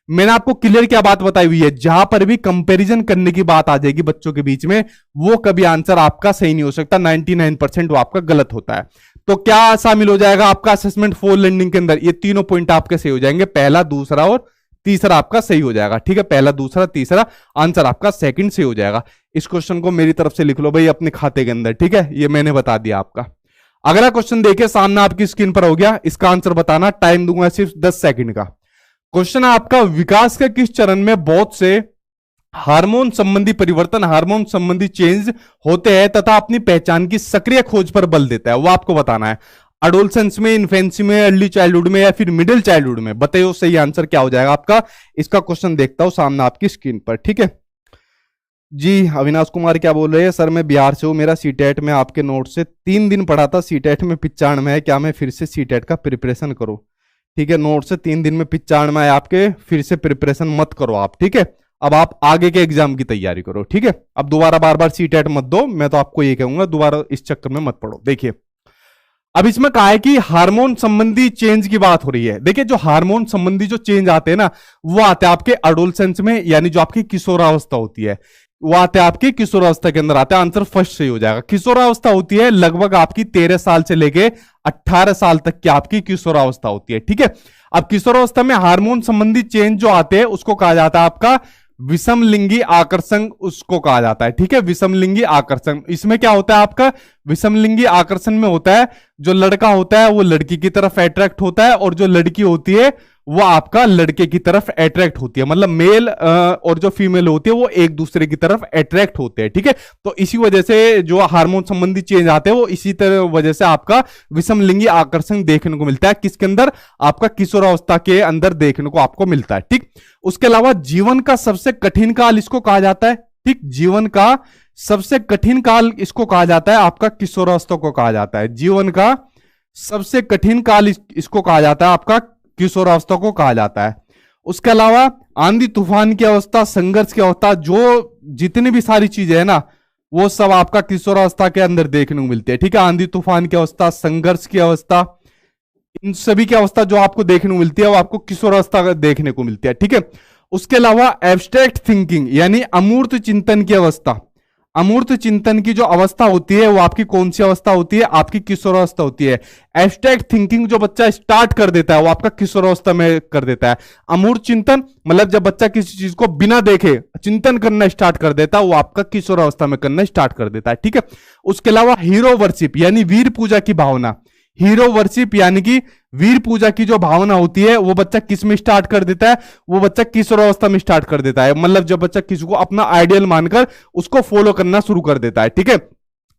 मैंने आपको क्लियर क्या बात बताई हुई है, जहां पर भी कंपैरिजन करने की बात आ जाएगी बच्चों के बीच में, वो कभी आंसर आपका सही नहीं हो सकता, 99% वो आपका गलत होता है। तो क्या शामिल हो जाएगा आपका असेसमेंट फॉर लर्निंग के अंदर, ये तीनों पॉइंट आपके सही हो जाएंगे, पहला दूसरा और तीसरा आपका सही हो जाएगा, ठीक है। पहला दूसरा तीसरा आंसर आपका सेकंड सही हो जाएगा। इस क्वेश्चन को मेरी तरफ से लिख लो भाई अपने खाते के अंदर, ठीक है, ये मैंने बता दिया आपका। अगला क्वेश्चन देखिए सामने आपकी स्क्रीन पर हो गया, इसका आंसर बताना, टाइम दूंगा सिर्फ 10 सेकंड का। क्वेश्चन है आपका, विकास के किस चरण में बहुत से हार्मोन संबंधी परिवर्तन, हार्मोन संबंधी चेंज होते हैं तथा अपनी पहचान की सक्रिय खोज पर बल देता है, वो आपको बताना है। अडोलसेंस में, इन्फेंसी में, अर्ली चाइल्डहुड में या फिर मिडिल चाइल्डहुड में, बताइए सही आंसर क्या हो जाएगा आपका। इसका क्वेश्चन देखता हूं सामने आपकी स्क्रीन पर, ठीक है जी। अविनाश कुमार क्या बोल रहे हैं, सर मैं बिहार से हूं, मेरा सीटेट में आपके नोट से 3 दिन पढ़ा था, सीटेट में 95 में है, क्या मैं फिर से सीटेट का प्रिपरेशन करूं? ठीक है, नोट से 3 दिन में 95 में है आपके, फिर से प्रिपरेशन मत करो आप, ठीक है। अब आप आगे के एग्जाम की तैयारी करो, ठीक है। अब दोबारा बार बार सीटेट मत दो, मैं तो आपको ये कहूंगा दोबारा इस चक्कर में मत पढ़ो। देखिए अब इसमें कहा है कि हार्मोन संबंधी चेंज की बात हो रही है। देखिए जो हार्मोन संबंधी जो चेंज आते हैं ना, वो आते हैं आपके एडोलसेंस में, यानी जो आपकी किशोरावस्था होती है, वो आते हैं आपकी किशोरावस्था के अंदर आते हैं। आंसर फर्स्ट सही हो जाएगा। किशोरावस्था होती है लगभग आपकी 13 साल से लेके 18 साल तक की आपकी किशोरावस्था होती है, ठीक है। अब किशोरावस्था में हार्मोन संबंधी चेंज जो आते हैं उसको कहा जाता है आपका विषमलिंगी आकर्षण, उसको कहा जाता है, ठीक है, विषमलिंगी आकर्षण। इसमें क्या होता है आपका विषमलिंगी आकर्षण में होता है जो लड़का होता है वो लड़की की तरफ अट्रैक्ट होता है और जो लड़की होती है वो आपका लड़के की तरफ अट्रैक्ट होती है, मतलब मेल और जो फीमेल होती है वो एक दूसरे की तरफ अट्रैक्ट होते हैं, ठीक है। तो इसी वजह से जो हार्मोन संबंधी चेंज आते हैं वो इसी तरह वजह से आपका विषमलिंगी आकर्षण देखने को मिलता है, किसके अंदर, आपका किशोरावस्था के अंदर देखने को आपको मिलता है, ठीक। उसके अलावा जीवन का सबसे कठिन काल इसको कहा जाता है, ठीक, जीवन का सबसे कठिन काल इसको कहा जाता है आपका किशोरावस्था को कहा जाता है, जीवन का सबसे कठिन काल इसको कहा जाता है आपका किशोरावस्था को कहा जाता है। उसके अलावा आंधी तूफान की अवस्था, संघर्ष की अवस्था, जो जितनी भी सारी चीजें है ना वो सब आपका किशोरावस्था के अंदर देखने को मिलती है, ठीक है। आंधी तूफान की अवस्था, संघर्ष की अवस्था, इन सभी की अवस्था जो आपको देखने को मिलती है वो आपको किशोरावस्था देखने को मिलती है, ठीक है। उसके अलावा एब्स्ट्रैक्ट थिंकिंग यानी अमूर्त चिंतन की अवस्था, अमूर्त चिंतन की जो अवस्था होती है वो आपकी कौन सी अवस्था होती है, आपकी किशोरावस्था होती है। एब्स्ट्रैक्ट थिंकिंग जो बच्चा स्टार्ट कर देता है वो आपका किशोरावस्था में कर देता है। अमूर्त चिंतन मतलब जब बच्चा किसी चीज को बिना देखे चिंतन करना स्टार्ट कर देता है वो आपका किशोरावस्था में करना स्टार्ट कर देता है, ठीक है। उसके अलावा हीरो वर्शिप यानी वीर पूजा की भावना, हीरो वर्शिप यानी कि वीर पूजा की जो भावना होती है वो बच्चा किस में स्टार्ट कर देता है, वो बच्चा किशोरावस्था में स्टार्ट कर देता है, मतलब जब बच्चा किसी को अपना आइडियल मानकर उसको फॉलो करना शुरू कर देता है, ठीक है।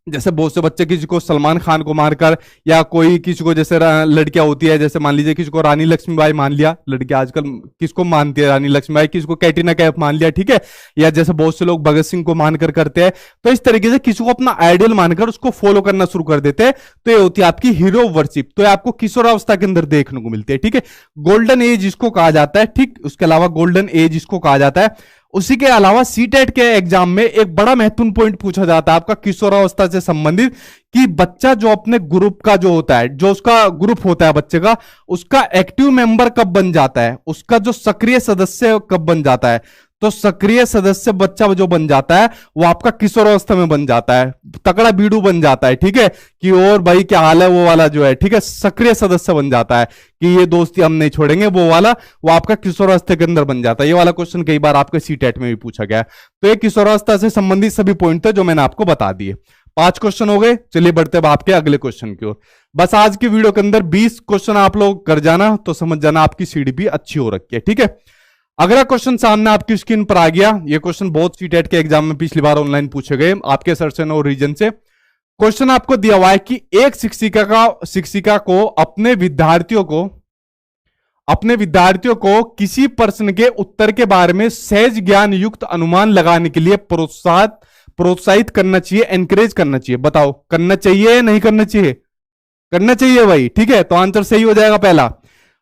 जैसे बहुत से बच्चे किसी को सलमान खान को मानकर, या कोई किसी को जैसे लड़कियां होती है, जैसे मान लीजिए किसी को रानी लक्ष्मीबाई मान लिया, लड़कियां आजकल किसको मानती है, रानी लक्ष्मीबाई, किसी को कैटरीना कैफ मान लिया, ठीक है, या जैसे बहुत से लोग भगत सिंह को मानकर करते हैं। तो इस तरीके से किसी को अपना आइडियल मानकर उसको फॉलो करना शुरू कर देते हैं, तो ये होती है आपकी हीरो वर्शिप, तो ये आपको किशोरावस्था के अंदर देखने को मिलती है, ठीक है। गोल्डन एज इसको कहा जाता है, ठीक। उसके अलावा गोल्डन एज इसको कहा जाता है। उसी के अलावा सीटेट के एग्जाम में एक बड़ा महत्वपूर्ण पॉइंट पूछा जाता है आपका किशोरावस्था से संबंधित, कि बच्चा जो अपने ग्रुप का जो होता है, जो उसका ग्रुप होता है बच्चे का, उसका एक्टिव मेंबर कब बन जाता है, उसका जो सक्रिय सदस्य कब बन जाता है। तो सक्रिय सदस्य बच्चा जो बन जाता है वो आपका किशोरावस्था में बन जाता है, तकड़ा बीड़ू बन जाता है, ठीक है, कि और भाई क्या हाल है वो वाला जो है, ठीक है, सक्रिय सदस्य बन जाता है कि ये दोस्ती हम नहीं छोड़ेंगे, वो वाला वो आपका किशोरावस्था के अंदर बन जाता है। ये वाला क्वेश्चन कई बार आपके सीटेट में भी पूछा गया है। तो ये किशोरावस्था से संबंधित सभी पॉइंट थे जो मैंने आपको बता दिए। 5 क्वेश्चन हो गए। चलिए बढ़ते अब आपके अगले क्वेश्चन की ओर। बस आज की वीडियो के अंदर 20 क्वेश्चन आप लोग कर जाना तो समझ जाना आपकी सीडीपी अच्छी हो रखी है, ठीक है। अगला क्वेश्चन सामने आपकी स्क्रीन पर आ गया। ये क्वेश्चन बहुत सीटेट के एग्जाम में पिछली बार ऑनलाइन पूछे गए आपके सर्चन और रीजन से। क्वेश्चन आपको दिया हुआ है कि एक शिक्षिका को अपने विद्यार्थियों को किसी प्रश्न के उत्तर के बारे में सहज ज्ञान युक्त अनुमान लगाने के लिए प्रोत्साहित करना चाहिए, एनकरेज करना चाहिए। बताओ करना चाहिए या नहीं करना चाहिए? करना चाहिए भाई, ठीक है, तो आंसर सही हो जाएगा पहला।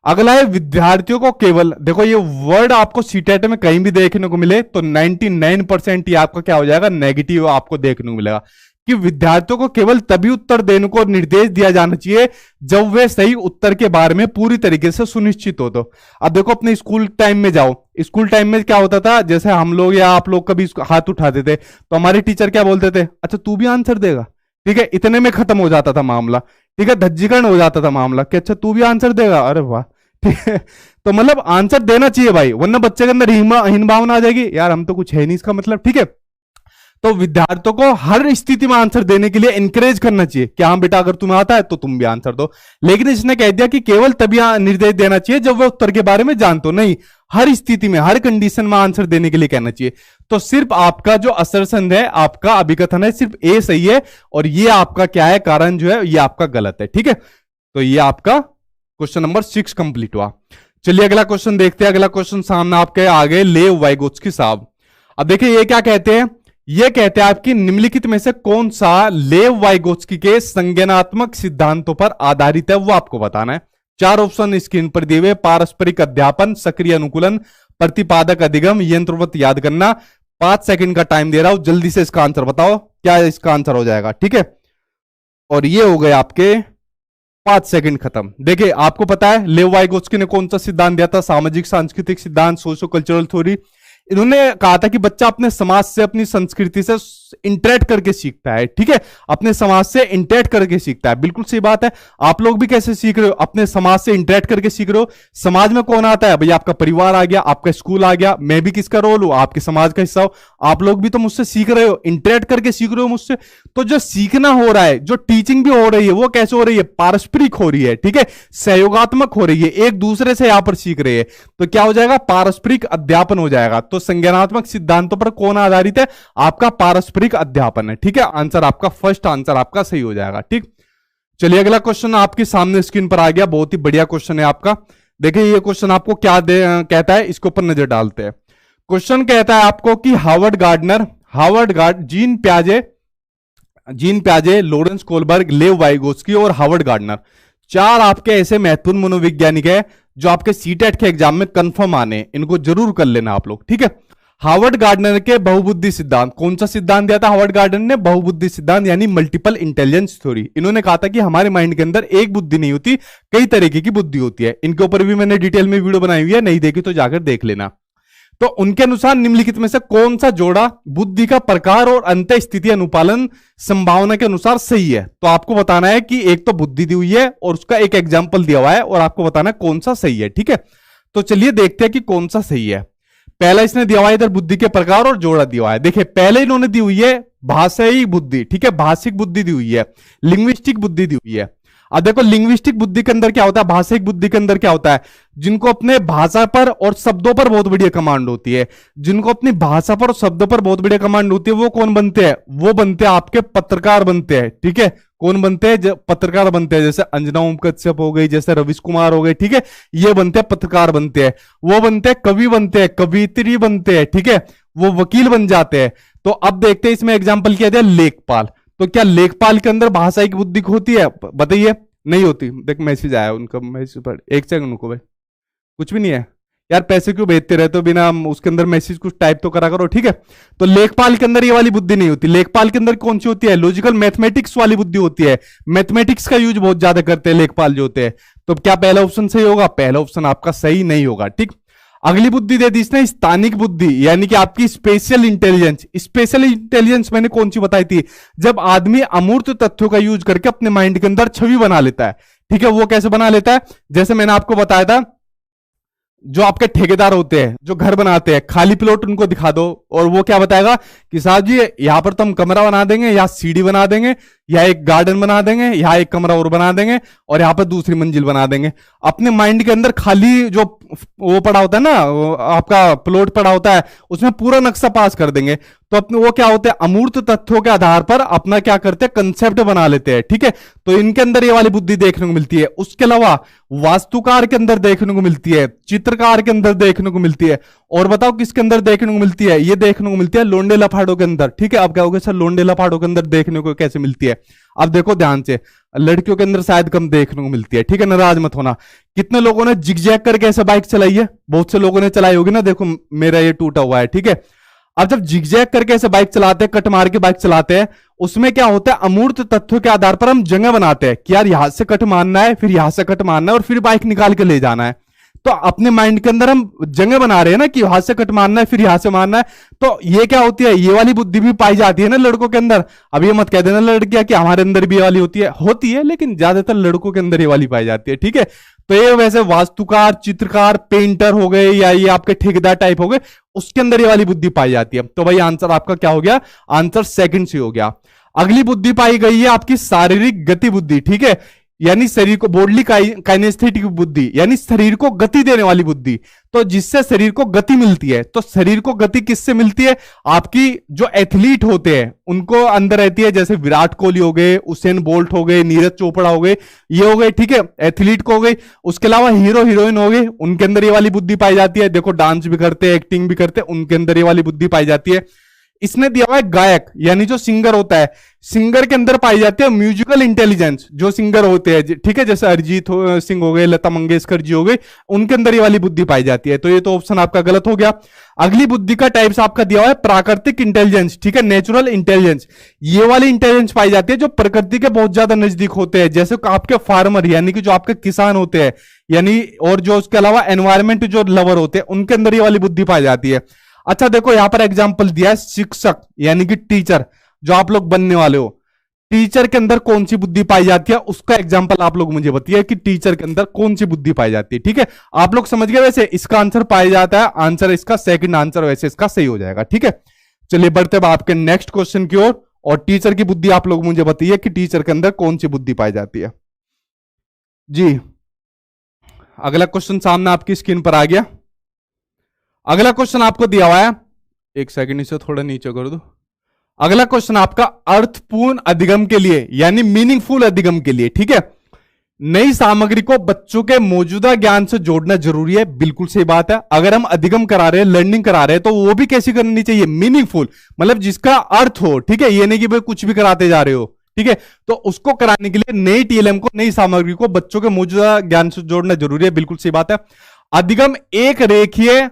अगला है विद्यार्थियों को केवल, देखो ये वर्ड आपको सीटेट में कहीं भी देखने को मिले तो 99% ये आपका क्या हो जाएगा, नेगेटिव आपको देखने को मिलेगा कि विद्यार्थियों को केवल तभी उत्तर देने को निर्देश दिया जाना चाहिए जब वे सही उत्तर के बारे में पूरी तरीके से सुनिश्चित हो। तो अब देखो अपने स्कूल टाइम में जाओ, स्कूल टाइम में क्या होता था, जैसे हम लोग या आप लोग कभी हाथ उठाते थे तो हमारे टीचर क्या बोलते थे, अच्छा तू भी आंसर देगा, ठीक है, इतने में खत्म हो जाता था मामला, ठीक है, धज्जीकरण हो जाता था मामला कि अच्छा तू भी आंसर देगा, अरे वाह, ठीक है। तो मतलब आंसर देना चाहिए भाई, वरना बच्चे के अंदर हीन भावना आ जाएगी, यार हम तो कुछ है नहीं इसका मतलब, ठीक है। तो विद्यार्थियों को हर स्थिति में आंसर देने के लिए एनकरेज करना चाहिए कि हाँ बेटा अगर तुम्हें आता है तो तुम भी आंसर दो। लेकिन इसने कह दिया कि केवल तभी निर्देश देना चाहिए जब वह उत्तर के बारे में जानते हो, नहीं, हर स्थिति में हर कंडीशन में आंसर देने के लिए कहना चाहिए। तो सिर्फ आपका जो असर्शन है, आपका अभिकथन है, सिर्फ ए सही है और ये आपका क्या है, कारण जो है ये आपका गलत है, ठीक है। तो ये आपका क्वेश्चन नंबर 6 कंप्लीट हुआ। चलिए अगला क्वेश्चन देखते हैं। अगला क्वेश्चन सामने आपके आगे लेव वाइगोत्स्की साहब। अब देखिए ये क्या कहते हैं, ये कहते हैं आपकी निम्नलिखित में से कौन सा लेव वाइगोत्स्की के संज्ञानात्मक सिद्धांतों पर आधारित है, वो आपको बताना है। 4 ऑप्शन स्क्रीन पर दिए हुए, पारस्परिक अध्यापन, सक्रिय अनुकूलन, प्रतिपादक अधिगम, यंत्रवत याद करना। 5 सेकंड का टाइम दे रहा हूं, जल्दी से इसका आंसर बताओ क्या इसका आंसर हो जाएगा, ठीक है। और ये हो गए आपके 5 सेकंड खत्म। देखिए आपको पता है लेव वाइगोत्स्की ने कौन सा सिद्धांत दिया था, सामाजिक सांस्कृतिक सिद्धांत, सोशो कल्चरल थ्योरी। इन्होंने कहा था कि बच्चा अपने समाज से, अपनी संस्कृति से इंटरेक्ट करके सीखता है, ठीक है, अपने समाज से इंटरेक्ट करके सीखता है। बिल्कुल सही बात है। आप लोग भी कैसे सीख रहे हो, अपने समाज से इंटरेक्ट करके सीख रहे हो। समाज में कौन आता है, भैया आपका परिवार आ गया, आपका स्कूल आ गया, मैं भी किसका रोल हूं, आपके समाज का हिस्सा हो। आप लोग भी तो मुझसे सीख रहे हो, इंटरेक्ट करके सीख रहे हो मुझसे। तो जो सीखना हो रहा है, जो टीचिंग भी हो रही है, वो कैसे हो रही है, पारस्परिक हो रही है, ठीक है, सहयोगात्मक हो रही है, एक दूसरे से यहां पर सीख रहे हैं। तो क्या हो जाएगा, पारस्परिक अध्यापन हो जाएगा। तो संज्ञानात्मक सिद्धांतों पर कौन आधारित है, आपका पारस्परिक अध्यापन है, ठीक है। आंसर आपका फर्स्ट आंसर आपका सही हो जाएगा, ठीक। चलिए अगला क्वेश्चन आपके सामने स्क्रीन पर आ गया, बहुत ही बढ़िया क्वेश्चन है आपका। देखिए ये क्वेश्चन आपको क्या कहता है, इसके ऊपर नजर डालते हैं। क्वेश्चन कहता है आपको कि जीन प्याजे, लॉरेंस कोलबर्ग, लेव वाइगोत्स्की और हार्वर्ड गार्डनर, 4 आपके ऐसे महत्वपूर्ण मनोवैज्ञानिक है जो आपके सीटेट के एग्जाम में कंफर्म आने, इनको जरूर कर लेना आप लोग, ठीक है। हार्वर्ड गार्डनर के बहुबुद्धि सिद्धांत, कौन सा सिद्धांत दिया था हार्वर्ड गार्डनर ने, बहुबुद्धि सिद्धांत यानी मल्टीपल इंटेलिजेंस थ्योरी। इन्होंने कहा था कि हमारे माइंड के अंदर एक बुद्धि नहीं होती, कई तरीके की बुद्धि होती है। इनके ऊपर भी मैंने डिटेल में वीडियो बनाई हुई है, नहीं देखी तो जाकर देख लेना। तो उनके अनुसार निम्नलिखित में से कौन सा जोड़ा बुद्धि का प्रकार और अंत स्थिति अनुपालन संभावना के अनुसार सही है। तो आपको बताना है कि एक तो बुद्धि दी हुई है और उसका एक एग्जाम्पल दिया हुआ है और आपको बताना है कौन सा सही है, ठीक है। तो चलिए देखते हैं कि कौन सा सही है। पहला इसने दिया हुआ है इधर बुद्धि के प्रकार और जोड़ा दिया हुआ है। देखिए पहले इन्होंने दी हुई है भाषाई बुद्धि, ठीक है, भाषिक बुद्धि दी हुई है, लिंग्विस्टिक बुद्धि दी हुई है। अब देखो लिंग्विस्टिक बुद्धि के अंदर क्या होता है, भाषिक बुद्धि के अंदर क्या होता है, जिनको अपने भाषा पर और शब्दों पर बहुत बढ़िया कमांड होती है, जिनको अपनी भाषा पर और शब्दों पर बहुत बढ़िया कमांड होती है, वो कौन बनते हैं, वो बनते हैं आपके पत्रकार बनते हैं, ठीक है। कौन बनते हैं, पत्रकार बनते हैं, जैसे अंजना ओम कश्यप हो गई, जैसे रविश कुमार हो गए, ठीक है, ये बनते हैं पत्रकार बनते हैं। वो बनते हैं कवि बनते हैं, कवियत्री बनते हैं, ठीक है, वो वकील बन जाते हैं। तो अब देखते हैं इसमें एग्जाम्पल किया जाए लेखपाल। तो क्या लेखपाल के अंदर भाषाई बुद्धि होती है, बताइए, नहीं होती। देख मैसेज आया उनका, मैसेज पर एक सेकंड रुको भाई, कुछ भी नहीं है यार, पैसे क्यों भेजते रहते हो बिना उसके अंदर मैसेज कुछ टाइप तो करा करो, ठीक है। तो लेखपाल के अंदर ये वाली बुद्धि नहीं होती। लेखपाल के अंदर कौन सी होती है, लॉजिकल मैथमेटिक्स वाली बुद्धि होती है, मैथमेटिक्स का यूज बहुत ज्यादा करते हैं लेखपाल जो होते हैं। तो क्या पहला ऑप्शन सही होगा, पहला ऑप्शन आपका सही नहीं होगा, ठीक। अगली बुद्धि दे दी इसने स्थानिक बुद्धि, यानी कि आपकी स्पेशल इंटेलिजेंस। स्पेशल इंटेलिजेंस मैंने कौन सी बताई थी, जब आदमी अमूर्त तथ्यों का यूज करके अपने माइंड के अंदर छवि बना लेता है। ठीक है, वो कैसे बना लेता है, जैसे मैंने आपको बताया था, जो आपके ठेकेदार होते हैं जो घर बनाते हैं, खाली प्लॉट उनको दिखा दो और वो क्या बताएगा कि साहब जी यहां पर तो हम कमरा बना देंगे, या सीढ़ी बना देंगे, या एक गार्डन बना देंगे, यहाँ एक कमरा और बना देंगे, और यहां पर दूसरी मंजिल बना देंगे। अपने माइंड के अंदर खाली जो वो पड़ा होता है ना, आपका प्लॉट पड़ा होता है, उसमें पूरा नक्शा पास कर देंगे। तो अपने वो क्या होते हैं, अमूर्त तथ्यों के आधार पर अपना क्या करते हैं, कंसेप्ट बना लेते हैं। ठीक है, तो इनके अंदर ये वाली बुद्धि देखने को मिलती है। उसके अलावा वास्तुकार के अंदर देखने को मिलती है, चित्रकार के अंदर देखने को मिलती है, और बताओ किसके अंदर देखने को मिलती है, ये देखने को मिलती है लोंडे लफाड़ों के अंदर। ठीक है, आप कहोगे सर लोंडे लफाड़ों के अंदर देखने को कैसे मिलती है, अब देखो ध्यान से, लड़कियों के अंदर शायद कम देखने को मिलती है। ठीक है, नाराज मत होना। कितने लोगों ने जिगजैग करके ऐसे बाइक चलाई है, बहुत से लोगों ने चलाई होगी ना, देखो मेरा ये टूटा हुआ है। ठीक है, अब जब जिगजैग करके ऐसे बाइक चलाते हैं, कट मार के बाइक चलाते हैं, उसमें क्या होता है, अमूर्त तथ्यों के आधार पर हम जगह बनाते हैं कि यार यहां से कट मारना है, फिर यहां से कट मारना है, और फिर बाइक निकाल के ले जाना है। तो अपने माइंड के अंदर हम जगह बना रहे हैं ना कि यहां से कट मारना है, फिर यहां से मारना है। तो ये क्या होती है, ये वाली बुद्धि भी पाई जाती है ना लड़कों के अंदर। अब ये मत कह देना लड़कियां कि हमारे अंदर भी ये वाली होती है, लेकिन ज्यादातर लड़कों के अंदर ये वाली पाई जाती है। ठीक है, तो ये वैसे वास्तुकार, चित्रकार, पेंटर हो गए, या ये आपके ठेकेदार टाइप हो गए, उसके अंदर ये वाली बुद्धि पाई जाती है। तो भाई आंसर आपका क्या हो गया, आंसर सेकंड सी हो गया। अगली बुद्धि पाई गई है आपकी शारीरिक गति बुद्धि। ठीक है, यानी शरीर को बॉडी काइनेस्थेटिक बुद्धि, यानी शरीर को गति देने वाली बुद्धि। तो जिससे शरीर को गति मिलती है, तो शरीर को गति किससे मिलती है, आपकी जो एथलीट होते हैं उनको अंदर रहती है, जैसे विराट कोहली हो गए, उसेन बोल्ट हो गए, नीरज चोपड़ा हो गए, ये हो गए। ठीक है, एथलीट को हो गई। उसके अलावा हीरो हीरोइन हो गए, उनके अंदर ये वाली बुद्धि पाई जाती है। देखो डांस भी करते हैं, एक्टिंग भी करते हैं, उनके अंदर ये वाली बुद्धि पाई जाती है। इसने दिया हुआ है गायक, यानी जो सिंगर होता है, सिंगर के अंदर पाई जाती है म्यूजिकल इंटेलिजेंस। जो सिंगर होते हैं, ठीक है, जैसे अरिजीत सिंह हो गए, लता मंगेशकर जी हो गए, उनके अंदर ये वाली बुद्धि पाई जाती है। तो ये तो ऑप्शन आपका गलत हो गया। अगली बुद्धि का टाइप्स आपका दिया हुआ है प्राकृतिक इंटेलिजेंस। ठीक है, नेचुरल इंटेलिजेंस, ये वाली इंटेलिजेंस पाई जाती है जो प्रकृति के बहुत ज्यादा नजदीक होते हैं, जैसे आपके फार्मर, यानी कि जो आपके किसान होते हैं, यानी और जो उसके अलावा एनवायरमेंट जो लवर होते हैं, उनके अंदर ये वाली बुद्धि पाई जाती है। अच्छा देखो यहां पर एग्जाम्पल दिया है शिक्षक, यानी कि टीचर, जो आप लोग बनने वाले हो, टीचर के अंदर कौन सी बुद्धि पाई जाती है, उसका एग्जाम्पल आप लोग मुझे बताइए कि टीचर के अंदर कौन सी बुद्धि पाई जाती है। ठीक है, आप लोग समझ गए, वैसे इसका आंसर पाया जाता है, आंसर इसका सेकंड आंसर वैसे इसका सही हो जाएगा। ठीक है, चलिए बढ़ते हैं आपके नेक्स्ट क्वेश्चन की ओर, और टीचर की बुद्धि आप लोग मुझे बताइए कि टीचर के अंदर कौन सी बुद्धि पाई जाती है। जी, अगला क्वेश्चन सामने आपकी स्क्रीन पर आ गया। अगला क्वेश्चन आपको दिया हुआ है, एक सेकंड इसे थोड़ा नीचे कर दो। अगला क्वेश्चन आपका अर्थपूर्ण अधिगम के लिए, यानी मीनिंगफुल अधिगम के लिए। ठीक है, नई सामग्री को बच्चों के मौजूदा ज्ञान से जोड़ना जरूरी है, बिल्कुल सही बात है। अगर हम अधिगम करा रहे हैं, लर्निंग करा रहे हैं, तो वो भी कैसी करनी चाहिए, मीनिंगफुल, मतलब जिसका अर्थ हो। ठीक है, ये नहीं कि भाई कुछ भी कराते जा रहे हो। ठीक है, तो उसको कराने के लिए नई टीएलएम को, नई सामग्री को बच्चों के मौजूदा ज्ञान से जोड़ना जरूरी है, बिल्कुल सही बात है। अधिगम एक रेखीय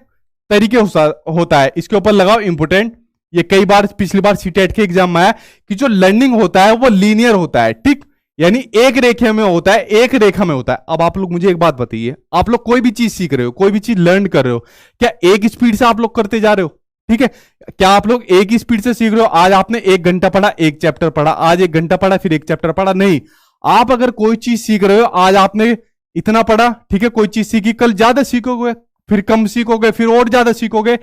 तरीके होता है, इसके ऊपर लगाओ इंपोर्टेंट। ये कई बार पिछली बार सीटेट के एग्जाम में आया कि जो लर्निंग होता है वो लीनियर होता है। ठीक, यानी एक रेखा में होता है, एक रेखा में होता है। अब आप लोग मुझे एक बात बताइए, आप लोग कोई भी चीज सीख रहे हो, कोई भी चीज लर्न कर रहे हो, क्या एक स्पीड से आप लोग करते जा रहे हो? ठीक है, क्या आप लोग एक ही स्पीड से सीख रहे हो? आज आपने 1 घंटा पढ़ा, एक चैप्टर पढ़ा, आज 1 घंटा पढ़ा, फिर एक चैप्टर पढ़ा? नहीं, आप अगर कोई चीज सीख रहे हो, आज आपने इतना पढ़ा, ठीक है, कोई चीज सीखी, कल ज्यादा सीखोगे, फिर कम सीखोगे, फिर और ज्यादा सीखोगे।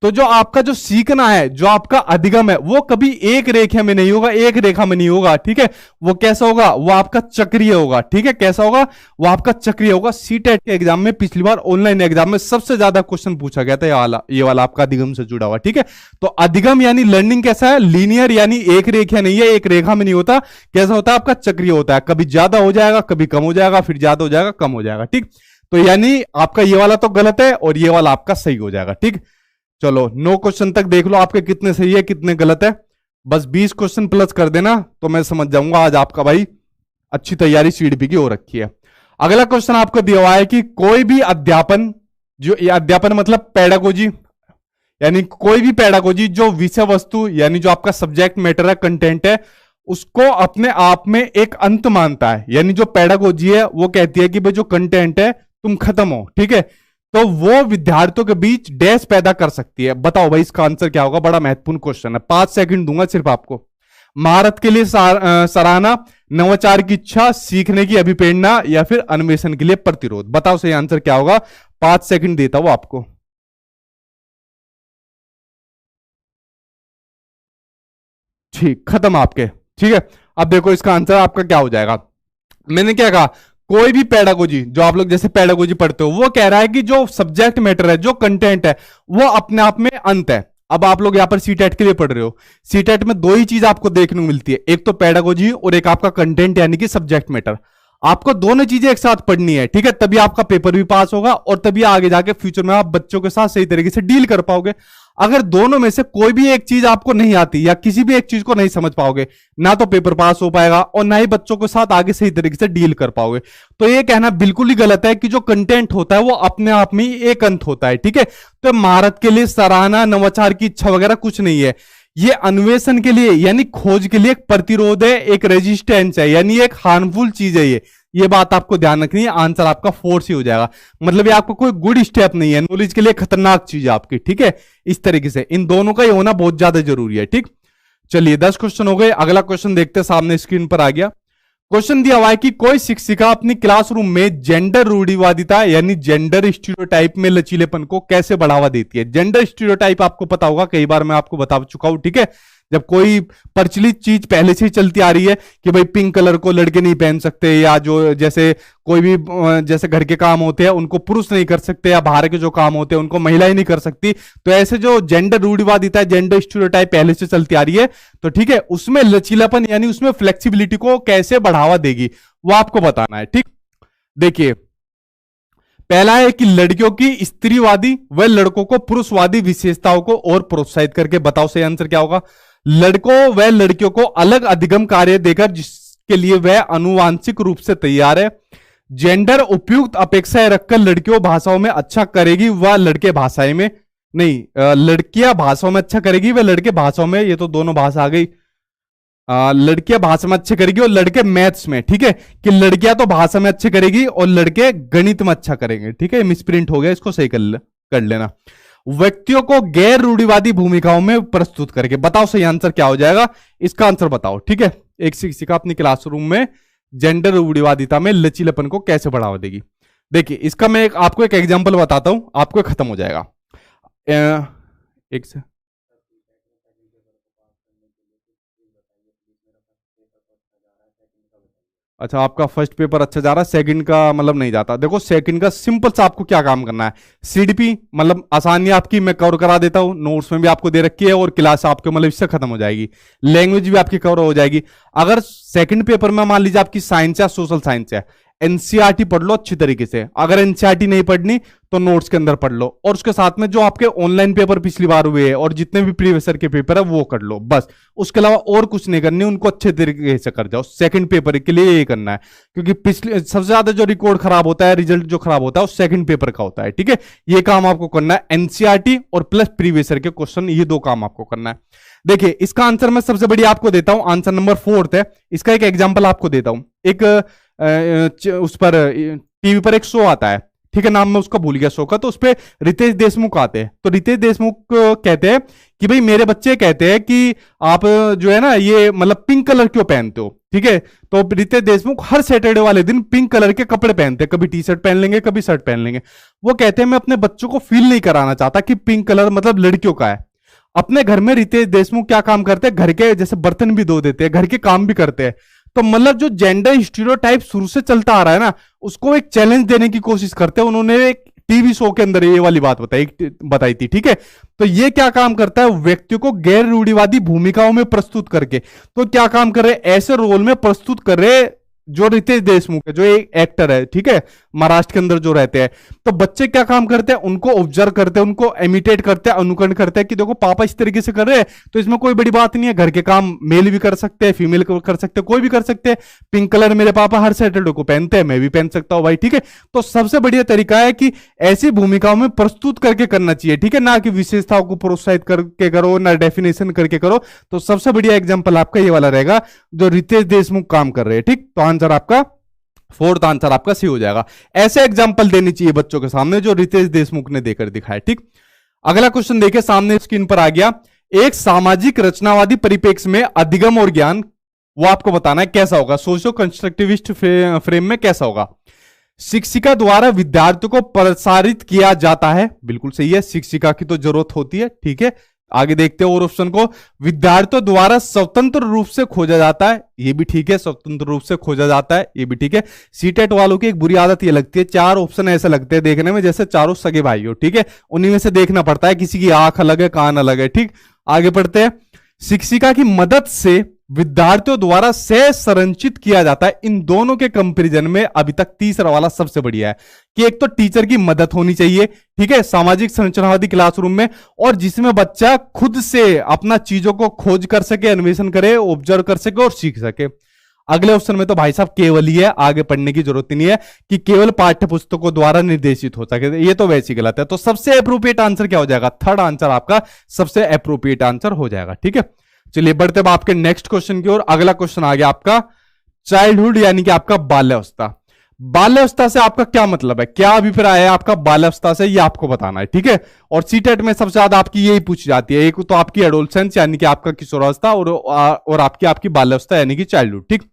तो जो आपका जो सीखना है, जो आपका अधिगम है, वो कभी एक रेखा में नहीं होगा, एक रेखा में नहीं होगा। ठीक है, वो कैसा होगा, वो आपका चक्रीय होगा। ठीक है, कैसा होगा, वो आपका चक्रीय होगा। सीटेट के एग्जाम में पिछली बार ऑनलाइन एग्जाम में सबसे ज्यादा क्वेश्चन पूछा गया था, ये वाला आपका अधिगम से जुड़ा हुआ। ठीक है, तो अधिगम यानी लर्निंग कैसा है, लीनियर, यानी एक रेखा नहीं है, एक रेखा में नहीं होता। कैसा होता है, आपका चक्रीय होता है, कभी ज्यादा हो जाएगा, कभी कम हो जाएगा, फिर ज्यादा हो जाएगा, कम हो जाएगा। ठीक, तो यानी आपका ये वाला तो गलत है और ये वाला आपका सही हो जाएगा। ठीक, चलो 9 क्वेश्चन तक देख लो आपके कितने सही है कितने गलत है। बस 20 क्वेश्चन प्लस कर देना तो मैं समझ जाऊंगा आज आपका भाई अच्छी तैयारी सीडीपी की हो रखी है। अगला क्वेश्चन आपको दिया हुआ है कि कोई भी अध्यापन, जो अध्यापन मतलब पेडागोजी, यानी कोई भी पेडागोजी जो विषय वस्तु, यानी जो आपका सब्जेक्ट मैटर है, कंटेंट है, उसको अपने आप में एक अंत मानता है। यानी जो पेडागोजी है वो कहती है कि भाई जो कंटेंट है तुम खत्म हो। ठीक है, तो वो विद्यार्थियों के बीच डैश पैदा कर सकती है। बताओ भाई इसका आंसर क्या होगा? बड़ा महत्वपूर्ण क्वेश्चन है, 5 सेकंड दूंगा सिर्फ आपको। महारत के लिए सराहना, नवाचार की इच्छा, सीखने की अभिप्रेरणा, या फिर अन्वेषण के लिए प्रतिरोध। बताओ सही आंसर क्या होगा? 5 सेकंड देता हूं आपको। ठीक, खत्म आपके। ठीक है, अब देखो इसका आंसर आपका क्या हो जाएगा। मैंने क्या कहा, कोई भी पेडागोजी, जो आप लोग जैसे पेडागोजी पढ़ते हो, वो कह रहा है कि जो सब्जेक्ट मैटर है, जो कंटेंट है, वो अपने आप में अंत है। अब आप लोग यहां पर सीटेट के लिए पढ़ रहे हो, सीटेट में दो ही चीज आपको देखने को मिलती है, एक तो पेडागोजी और एक आपका कंटेंट यानी कि सब्जेक्ट मैटर। आपको दोनों चीजें एक साथ पढ़नी है, ठीक है, तभी आपका पेपर भी पास होगा और तभी आगे जाके फ्यूचर में आप बच्चों के साथ सही तरीके से डील कर पाओगे। अगर दोनों में से कोई भी एक चीज आपको नहीं आती या किसी भी एक चीज को नहीं समझ पाओगे, ना तो पेपर पास हो पाएगा और ना ही बच्चों के साथ आगे सही तरीके से डील कर पाओगे। तो ये कहना बिल्कुल ही गलत है कि जो कंटेंट होता है वो अपने आप में एक अंत होता है। ठीक है, तो महारत के लिए सराहना, नवाचार की इच्छा वगैरह कुछ नहीं है। ये अन्वेषण के लिए यानी खोज के लिए एक प्रतिरोध है, एक रेजिस्टेंस है, यानी एक हार्मफुल चीज है ये बात आपको ध्यान रखनी है। आंसर आपका फोर्स ही हो जाएगा, मतलब ये आपको कोई गुड स्टेप नहीं है, नॉलेज के लिए खतरनाक चीज है आपकी। ठीक है, इस तरीके से इन दोनों का ही होना बहुत ज्यादा जरूरी है। ठीक, चलिए 10 क्वेश्चन हो गए। अगला क्वेश्चन देखते हैं, सामने स्क्रीन पर आ गया। क्वेश्चन दिया हुआ है कि कोई शिक्षिका अपनी क्लासरूम में जेंडर रूढ़िवादिता यानी जेंडर स्टीरियोटाइप में लचीलेपन को कैसे बढ़ावा देती है। जेंडर स्टीरियोटाइप आपको पता होगा, कई बार मैं आपको बता चुका हूं। ठीक है, जब कोई प्रचलित चीज पहले से ही चलती आ रही है कि भाई पिंक कलर को लड़के नहीं पहन सकते, या जो जैसे कोई भी जैसे घर के काम होते हैं उनको पुरुष नहीं कर सकते, या बाहर के जो काम होते हैं उनको महिलाएं नहीं कर सकती, तो ऐसे जो जेंडर रूढ़िवादिता है, जेंडर स्टीरियोटाइप पहले से चलती आ रही है, तो ठीक है, उसमें लचीलापन यानी उसमें फ्लेक्सिबिलिटी को कैसे बढ़ावा देगी वो आपको बताना है। ठीक, देखिए पहला है कि लड़कियों की स्त्रीवादी व लड़कों को पुरुषवादी विशेषताओं को और प्रोत्साहित करके। बताओ सही आंसर क्या होगा? लड़कों व लड़कियों को अलग अधिगम कार्य देकर जिसके लिए वह अनुवांशिक रूप से तैयार है। जेंडर उपयुक्त अपेक्षाएं रखकर लड़कियों भाषाओं में अच्छा करेगी व लड़के भाषाएं में नहीं, लड़कियां भाषाओं में अच्छा करेगी व लड़के भाषाओं में, ये तो दोनों भाषा आ गई। लड़कियां भाषा में अच्छे करेगी और लड़के मैथ्स में। ठीक है, कि लड़कियां तो भाषा में अच्छे करेगी और लड़के गणित में अच्छा करेंगे। ठीक है, मिसप्रिंट हो गया, इसको सही कर लेना। व्यक्तियों को गैर रूढ़िवादी भूमिकाओं में प्रस्तुत करके। बताओ सही आंसर क्या हो जाएगा? इसका आंसर बताओ। ठीक है, एक शिक्षिका अपनी क्लासरूम में जेंडर रूढ़िवादिता में लचीलेपन को कैसे बढ़ावा देगी। देखिए इसका मैं आपको एक एग्जांपल बताता हूं, आपको खत्म हो जाएगा। एक से अच्छा, आपका फर्स्ट पेपर अच्छा जा रहा है, सेकंड का मतलब नहीं जाता। देखो सेकंड का सिंपल सा आपको क्या काम करना है, सीडीपी मतलब आसानी आपकी मैं कवर करा देता हूं, नोट्स में भी आपको दे रखी है और क्लास आपके मतलब इससे खत्म हो जाएगी। लैंग्वेज भी आपकी कवर हो जाएगी। अगर सेकंड पेपर में मान लीजिए आपकी साइंस या सोशल साइंस है, एनसीईआरटी पढ़ लो अच्छी तरीके से। अगर एनसीईआरटी नहीं पढ़नी तो नोट्स के अंदर पढ़ लो, और उसके साथ में जो आपके ऑनलाइन पेपर पिछली बार हुए हैं और जितने भी प्रीवियस ईयर के पेपर है वो कर लो बस। उसके अलावा और कुछ नहीं करनी, उनको अच्छे तरीके से कर जाओ। सेकंड पेपर के लिए ये करना है, क्योंकि पिछले सबसे ज्यादा जो रिकॉर्ड खराब होता है, रिजल्ट जो खराब होता है वो सेकंड पेपर का होता है। ठीक है, ये काम आपको करना है, एनसीईआरटी और प्लस प्रीवियस ईयर के क्वेश्चन, ये दो काम आपको करना है। देखिए इसका आंसर मैं सबसे बढ़िया आपको देता हूं, आंसर नंबर 4 है। इसका एक एग्जाम्पल आपको देता हूं। एक उस पर टीवी पर एक शो आता है, ठीक है, नाम मैं उसका भूल गया शो का, तो उस पर रितेश देशमुख आते हैं। तो रितेश देशमुख कहते हैं कि भाई मेरे बच्चे कहते हैं कि आप जो है ना ये मतलब पिंक कलर क्यों पहनते हो। ठीक है, तो रितेश देशमुख हर सैटरडे वाले दिन पिंक कलर के कपड़े पहनते हैं, कभी टी शर्ट पहन लेंगे, कभी शर्ट पहन लेंगे। वो कहते हैं मैं अपने बच्चों को फील नहीं कराना चाहता कि पिंक कलर मतलब लड़कियों का है। अपने घर में रितेश देशमुख क्या काम करते हैं, घर के जैसे बर्तन भी धो देते हैं, घर के काम भी करते हैं। तो मतलब जो जेंडर स्टीरियोटाइप शुरू से चलता आ रहा है ना, उसको एक चैलेंज देने की कोशिश करते हैं। उन्होंने एक टीवी शो के अंदर ये वाली बात बताई थी। ठीक है, तो ये क्या काम करता है, व्यक्तियों को गैर रूढ़िवादी भूमिकाओं में प्रस्तुत करके। तो क्या काम कर रहे, ऐसे रोल में प्रस्तुत कर रहे जो रितेश देशमुख है, जो एक एक्टर है, ठीक है, महाराष्ट्र के अंदर जो रहते हैं। तो बच्चे क्या काम करते हैं, उनको ऑब्जर्व करते हैं, उनको इमिटेट करते हैं, अनुकरण करते हैं कि देखो पापा इस तरीके से कर रहे हैं, तो इसमें कोई बड़ी बात नहीं है। घर के काम मेल भी कर सकते हैं, फीमेल कर सकते हैं, कोई भी कर सकते हैं। पिंक कलर मेरे पापा हर सैटरडे को पहनते हैं, मैं भी पहन सकता हूं भाई। ठीक है, तो सबसे बढ़िया तरीका है कि ऐसी भूमिकाओं में प्रस्तुत करके करना चाहिए। ठीक है, ना कि विशेषताओं को प्रोत्साहित करके करो, ना डेफिनेशन करके करो। तो सबसे बढ़िया एग्जाम्पल आपका ये वाला रहेगा जो रितेश देशमुख काम कर रहे हैं। ठीक, तो आंसर आपका फोर्थ आंसर आपका सी हो जाएगा। ऐसे एग्जाम्पल देनी चाहिए बच्चों के सामने जो रितेश देशमुख ने देकर दिखाया। ठीक, अगला क्वेश्चन देखिए, सामने स्क्रीन पर आ गया। एक सामाजिक रचनावादी परिप्रेक्ष्य में अधिगम और ज्ञान, वो आपको बताना है कैसा होगा, सोशियो कंस्ट्रक्टिविस्ट फ्रेम में कैसा होगा। शिक्षिका द्वारा विद्यार्थियों को प्रसारित किया जाता है, बिल्कुल सही है, शिक्षिका की तो जरूरत होती है। ठीक है, आगे देखते हैं और ऑप्शन को, विद्यार्थियों द्वारा स्वतंत्र रूप से खोजा जाता है, ये भी ठीक है, स्वतंत्र रूप से खोजा जाता है, ये भी ठीक है। सीटेट वालों की एक बुरी आदत ये लगती है, चार ऑप्शन ऐसे लगते हैं देखने में जैसे चारों सगे भाई हो। ठीक है, उन्हीं में से देखना पड़ता है, किसी की आंख अलग है, कान अलग है। ठीक, आगे पढ़ते हैं। शिक्षिका की मदद से विद्यार्थियों द्वारा सह संरचित किया जाता है। इन दोनों के कंपैरिजन में अभी तक तीसरा वाला सबसे बढ़िया है कि एक तो टीचर की मदद होनी चाहिए, ठीक है, सामाजिक संरचनावादी क्लासरूम में, और जिसमें बच्चा खुद से अपना चीजों को खोज कर सके, अन्वेषण करे, ऑब्जर्व कर सके और सीख सके। अगले ऑप्शन में तो भाई साहब केवल ही है, आगे पढ़ने की जरूरत नहीं है कि केवल पाठ्य पुस्तकों द्वारा निर्देशित हो सके, ये तो वैसे ही गलत है। तो सबसे अप्रोप्रिएट आंसर क्या हो जाएगा, थर्ड आंसर आपका सबसे अप्रोप्रिएट आंसर हो जाएगा। ठीक है, चलिए बढ़ते हैं आपके नेक्स्ट क्वेश्चन की ओर। अगला क्वेश्चन आ गया आपका चाइल्डहुड यानी कि आपका बाल्यावस्था। बाल्यावस्था से आपका क्या मतलब है, क्या अभिप्राय है आपका बाल्यावस्था से, ये आपको बताना है। ठीक है, और सीटेट में सबसे ज्यादा आपकी यही पूछी जाती है, एक तो आपकी एडोलसेंस यानी कि आपका किशोरावस्था और आपकी बाल्यावस्था यानी कि चाइल्डहुड। ठीक,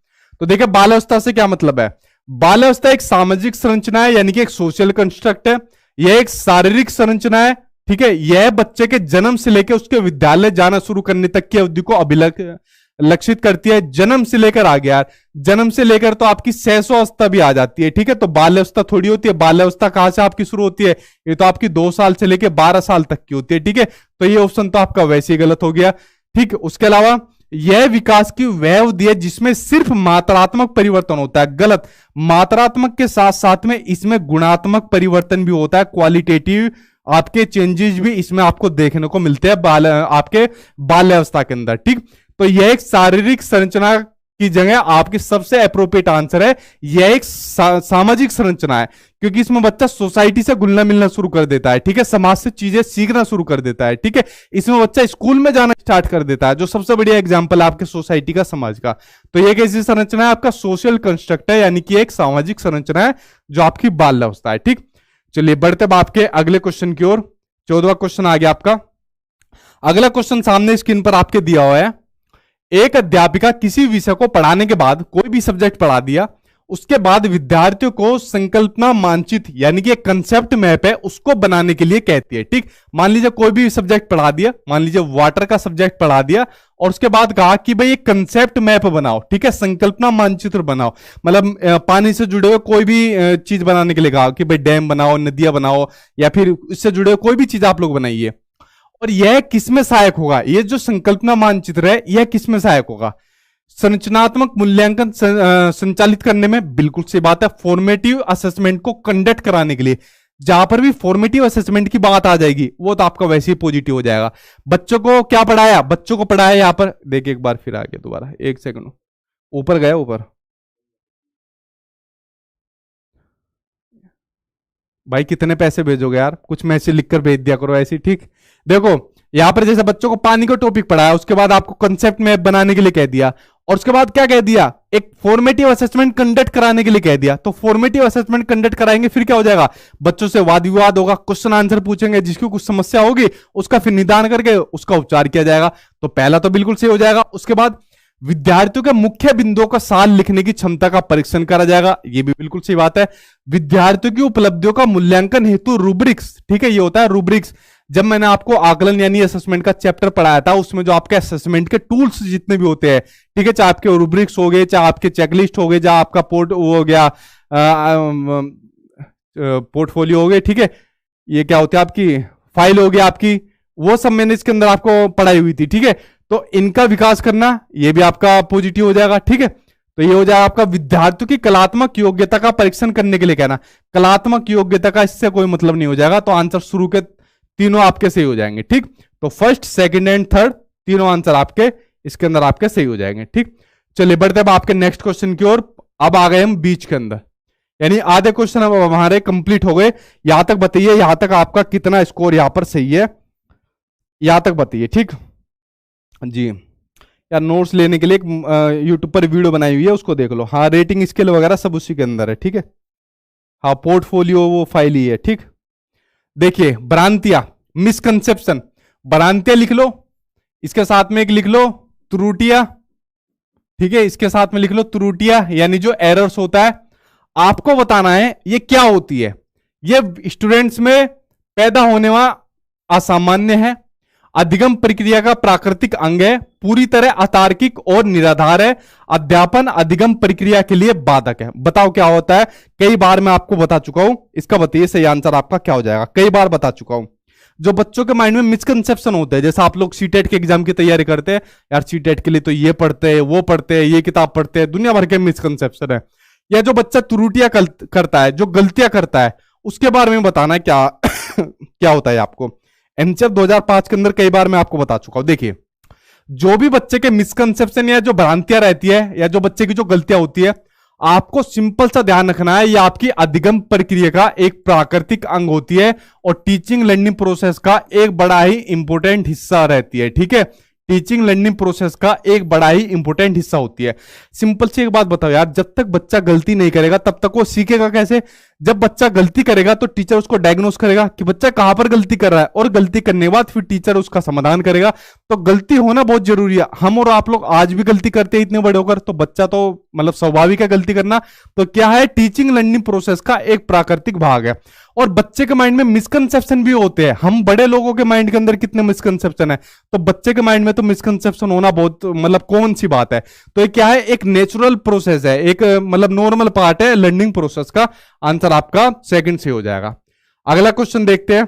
तो देखिए बाल्यावस्था से क्या मतलब है। बाल्यावस्था एक सामाजिक संरचना है यानी कि एक सोशल कंस्ट्रक्ट है, यह एक शारीरिक संरचना है। ठीक है, यह बच्चे के जन्म से लेकर उसके विद्यालय जाना शुरू करने तक की अवधि को लक्षित करती है। जन्म से लेकर आ गया, जन्म से लेकर तो आपकी शैशवावस्था भी आ जाती है। ठीक है, तो बाल्यावस्था थोड़ी होती है, बाल्यावस्था कहां से आपकी शुरू होती है, ये तो आपकी 2 साल से लेकर 12 साल तक की होती है। ठीक है, तो ये ऑप्शन तो आपका वैसे ही गलत हो गया। ठीक, उसके अलावा यह विकास की वह अवधि है जिसमें सिर्फ मात्रात्मक परिवर्तन होता है, गलत, मात्रात्मक के साथ साथ में इसमें गुणात्मक परिवर्तन भी होता है, क्वालिटेटिव आपके चेंजेस भी इसमें आपको देखने को मिलते हैं आपके बाल्यावस्था के अंदर। ठीक, तो यह एक शारीरिक संरचना की जगह आपकी सबसे अप्रोप्रिएट आंसर है, यह एक सामाजिक संरचना है, क्योंकि इसमें बच्चा सोसाइटी से घुलना मिलना शुरू कर देता है। ठीक है, समाज से चीजें सीखना शुरू कर देता है। ठीक है, इसमें बच्चा स्कूल में जाना स्टार्ट कर देता है, जो सबसे बढ़िया एग्जाम्पल है आपके सोसाइटी का, समाज का। तो यह कैसी संरचना है, आपका सोशल कंस्ट्रक्ट है, यानी कि एक सामाजिक संरचना है जो आपकी बाल्यावस्था है। ठीक, चलिए बढ़ते अब आपके अगले क्वेश्चन की ओर। 14वां क्वेश्चन आ गया आपका। अगला क्वेश्चन सामने स्क्रीन पर आपके दिया हुआ है। एक अध्यापिका किसी विषय को पढ़ाने के बाद, कोई भी सब्जेक्ट पढ़ा दिया, उसके बाद विद्यार्थियों को संकल्पना मानचित्र यानी कि एक कंसेप्ट मैप है उसको बनाने के लिए कहती है। ठीक, मान लीजिए कोई भी सब्जेक्ट पढ़ा दिया, मान लीजिए वाटर का सब्जेक्ट पढ़ा दिया, और उसके बाद कहा कि भाई एक कंसेप्ट मैप बनाओ। ठीक है, संकल्पना मानचित्र बनाओ, मतलब पानी से जुड़े हुए कोई भी चीज बनाने के लिए कहा कि भाई डैम बनाओ, नदियां बनाओ, या फिर इससे जुड़े हुए कोई भी चीज आप लोग बनाइए। और यह किसमें सहायक होगा, यह जो संकल्पना मानचित्र है यह किसमें सहायक होगा, संरचनात्मक मूल्यांकन संचालित करने में, बिल्कुल सही बात है, फॉर्मेटिव असेसमेंट को कंडक्ट कराने के लिए। जहां पर भी फॉर्मेटिव असेसमेंट की बात आ जाएगी वो तो आपका वैसे ही पॉजिटिव हो जाएगा। बच्चों को क्या पढ़ाया, बच्चों को पढ़ाया यहां पर देखिए, एक बार फिर आ गया दोबारा, एक सेकंड ऊपर गया, ऊपर भाई कितने पैसे भेजोगे यार, कुछ मैसेज लिखकर भेज दिया करो ऐसी। ठीक, देखो यहां पर जैसे बच्चों को पानी का टॉपिक पढ़ाया, उसके बाद आपको कंसेप्ट मैप बनाने के लिए कह दिया, और उसके बाद क्या कह दिया, एक फॉर्मेटिव असेसमेंट कंडक्ट कराने के लिए कह दिया। तो फॉर्मेटिव असेसमेंट कंडक्ट कराएंगे फिर क्या हो जाएगा, बच्चों से वाद विवाद होगा, क्वेश्चन आंसर पूछेंगे, जिसकी कुछ समस्या होगी उसका फिर निदान करके उसका उपचार किया जाएगा। तो पहला तो बिल्कुल सही हो जाएगा। उसके बाद विद्यार्थियों के मुख्य बिंदुओं का सार लिखने की क्षमता का परीक्षण करा जाएगा, ये भी बिल्कुल सही बात है। विद्यार्थियों की उपलब्धियों का मूल्यांकन हेतु रूब्रिक्स, ठीक है, ये होता है रूब्रिक्स। जब मैंने आपको आकलन यानी असेसमेंट का चैप्टर पढ़ाया था, उसमें जो आपके असेसमेंट के टूल्स जितने भी होते हैं, ठीक है, चाहे आपके रूब्रिक्स हो गए, चाहे आपके चेकलिस्ट हो गए, चाहे आपका हो गया पोर्टफोलियो हो गए, ठीक है, ये क्या होती है आपकी फाइल हो गया आपकी, वो सब मैंने इसके अंदर आपको पढ़ाई हुई थी। ठीक है, तो इनका विकास करना ये भी आपका पॉजिटिव हो जाएगा। ठीक है, तो ये हो जाएगा आपका विद्यार्थियों की कलात्मक योग्यता का परीक्षण करने के लिए कहना, कलात्मक योग्यता का इससे कोई मतलब नहीं हो जाएगा। तो आंसर शुरू के तीनों आपके सही हो जाएंगे। ठीक, तो फर्स्ट सेकंड एंड थर्ड तीनों आंसर आपके इसके अंदर आपके सही हो जाएंगे। ठीक, चलिए बढ़ते अब आपके नेक्स्ट क्वेश्चन की ओर। अब आ गए हम बीच के अंदर, यानी आधे क्वेश्चन अब हमारे कंप्लीट हो गए। यहां तक बताइए, यहां तक आपका कितना स्कोर यहां पर सही है, यहां तक बताइए। ठीक जी, या नोट्स लेने के लिए एक यूट्यूब पर वीडियो बनाई हुई है, उसको देख लो। हाँ, रेटिंग स्केल वगैरह सब उसी के अंदर है, ठीक है। हाँ, पोर्टफोलियो वो फाइल ही है, ठीक। देखिए, भ्रांतियां, मिसकंसेप्शन, भ्रांतियां लिख लो, इसके साथ में एक लिख लो त्रुटियां, ठीक है, इसके साथ में लिख लो त्रुटियां, यानी जो एरर्स होता है, आपको बताना है ये क्या होती है। ये स्टूडेंट्स में पैदा होने वाला असामान्य है, अधिगम प्रक्रिया का प्राकृतिक अंग है, पूरी तरह अतार्किक और निराधार है, अध्यापन अधिगम प्रक्रिया के लिए बाधक है। बताओ क्या होता है। कई बार मैं आपको बता चुका हूं, इसका बताइए सही आंसर आपका क्या हो जाएगा। कई बार बता चुका हूं। जो बच्चों के माइंड में मिसकंसेप्शन होते हैं, जैसे आप लोग सीटेट के एग्जाम की तैयारी करते हैं, यार सीटेट के लिए तो ये पढ़ते हैं, वो पढ़ते हैं, ये किताब पढ़ते हैं, दुनिया भर के मिसकंसेप्शन है। या जो बच्चा त्रुटियां करता है, जो गलतियां करता है, उसके बारे में बताना है क्या क्या होता है आपको। एनसीएफ 2005 के अंदर कई बार मैं आपको बता चुका हूं। देखिए, जो भी बच्चे के मिसकंसेप्शन या जो भ्रांतियां रहती है, या जो बच्चे की जो गलतियां होती है, आपको सिंपल सा ध्यान रखना है, ये आपकी अधिगम प्रक्रिया का एक प्राकृतिक अंग होती है और टीचिंग लर्निंग प्रोसेस का एक बड़ा ही इंपॉर्टेंट हिस्सा रहती है, ठीक है। टीचिंग लर्निंग प्रोसेस का एक बड़ा ही इंपॉर्टेंट हिस्सा होती है। सिंपल सी एक बात बताओ यार, जब तक बच्चा गलती नहीं करेगा तब तक वो सीखेगा कैसे। जब बच्चा गलती करेगा तो टीचर उसको डायग्नोस करेगा कि बच्चा कहां पर गलती कर रहा है, और गलती करने के बाद फिर टीचर उसका समाधान करेगा। तो गलती होना बहुत जरूरी है। हम और आप लोग आज भी गलती करते हैं इतने बड़े होकर, तो बच्चा तो मतलब स्वाभाविक है गलती करना। तो क्या है, टीचिंग लर्निंग प्रोसेस का एक प्राकृतिक भाग है। और बच्चे के माइंड में मिसकंसेप्शन भी होते हैं। हम बड़े लोगों के माइंड के अंदर कितने मिसकंसेप्शन है, तो बच्चे के माइंड में तो मिसकंसेप्शन होना बहुत मतलब कॉमन सी बात है। तो ये क्या है, एक नेचुरल प्रोसेस है, एक मतलब नॉर्मल पार्ट है लर्निंग प्रोसेस का। आंसर आपका सेकंड से हो जाएगा। अगला क्वेश्चन देखते हैं।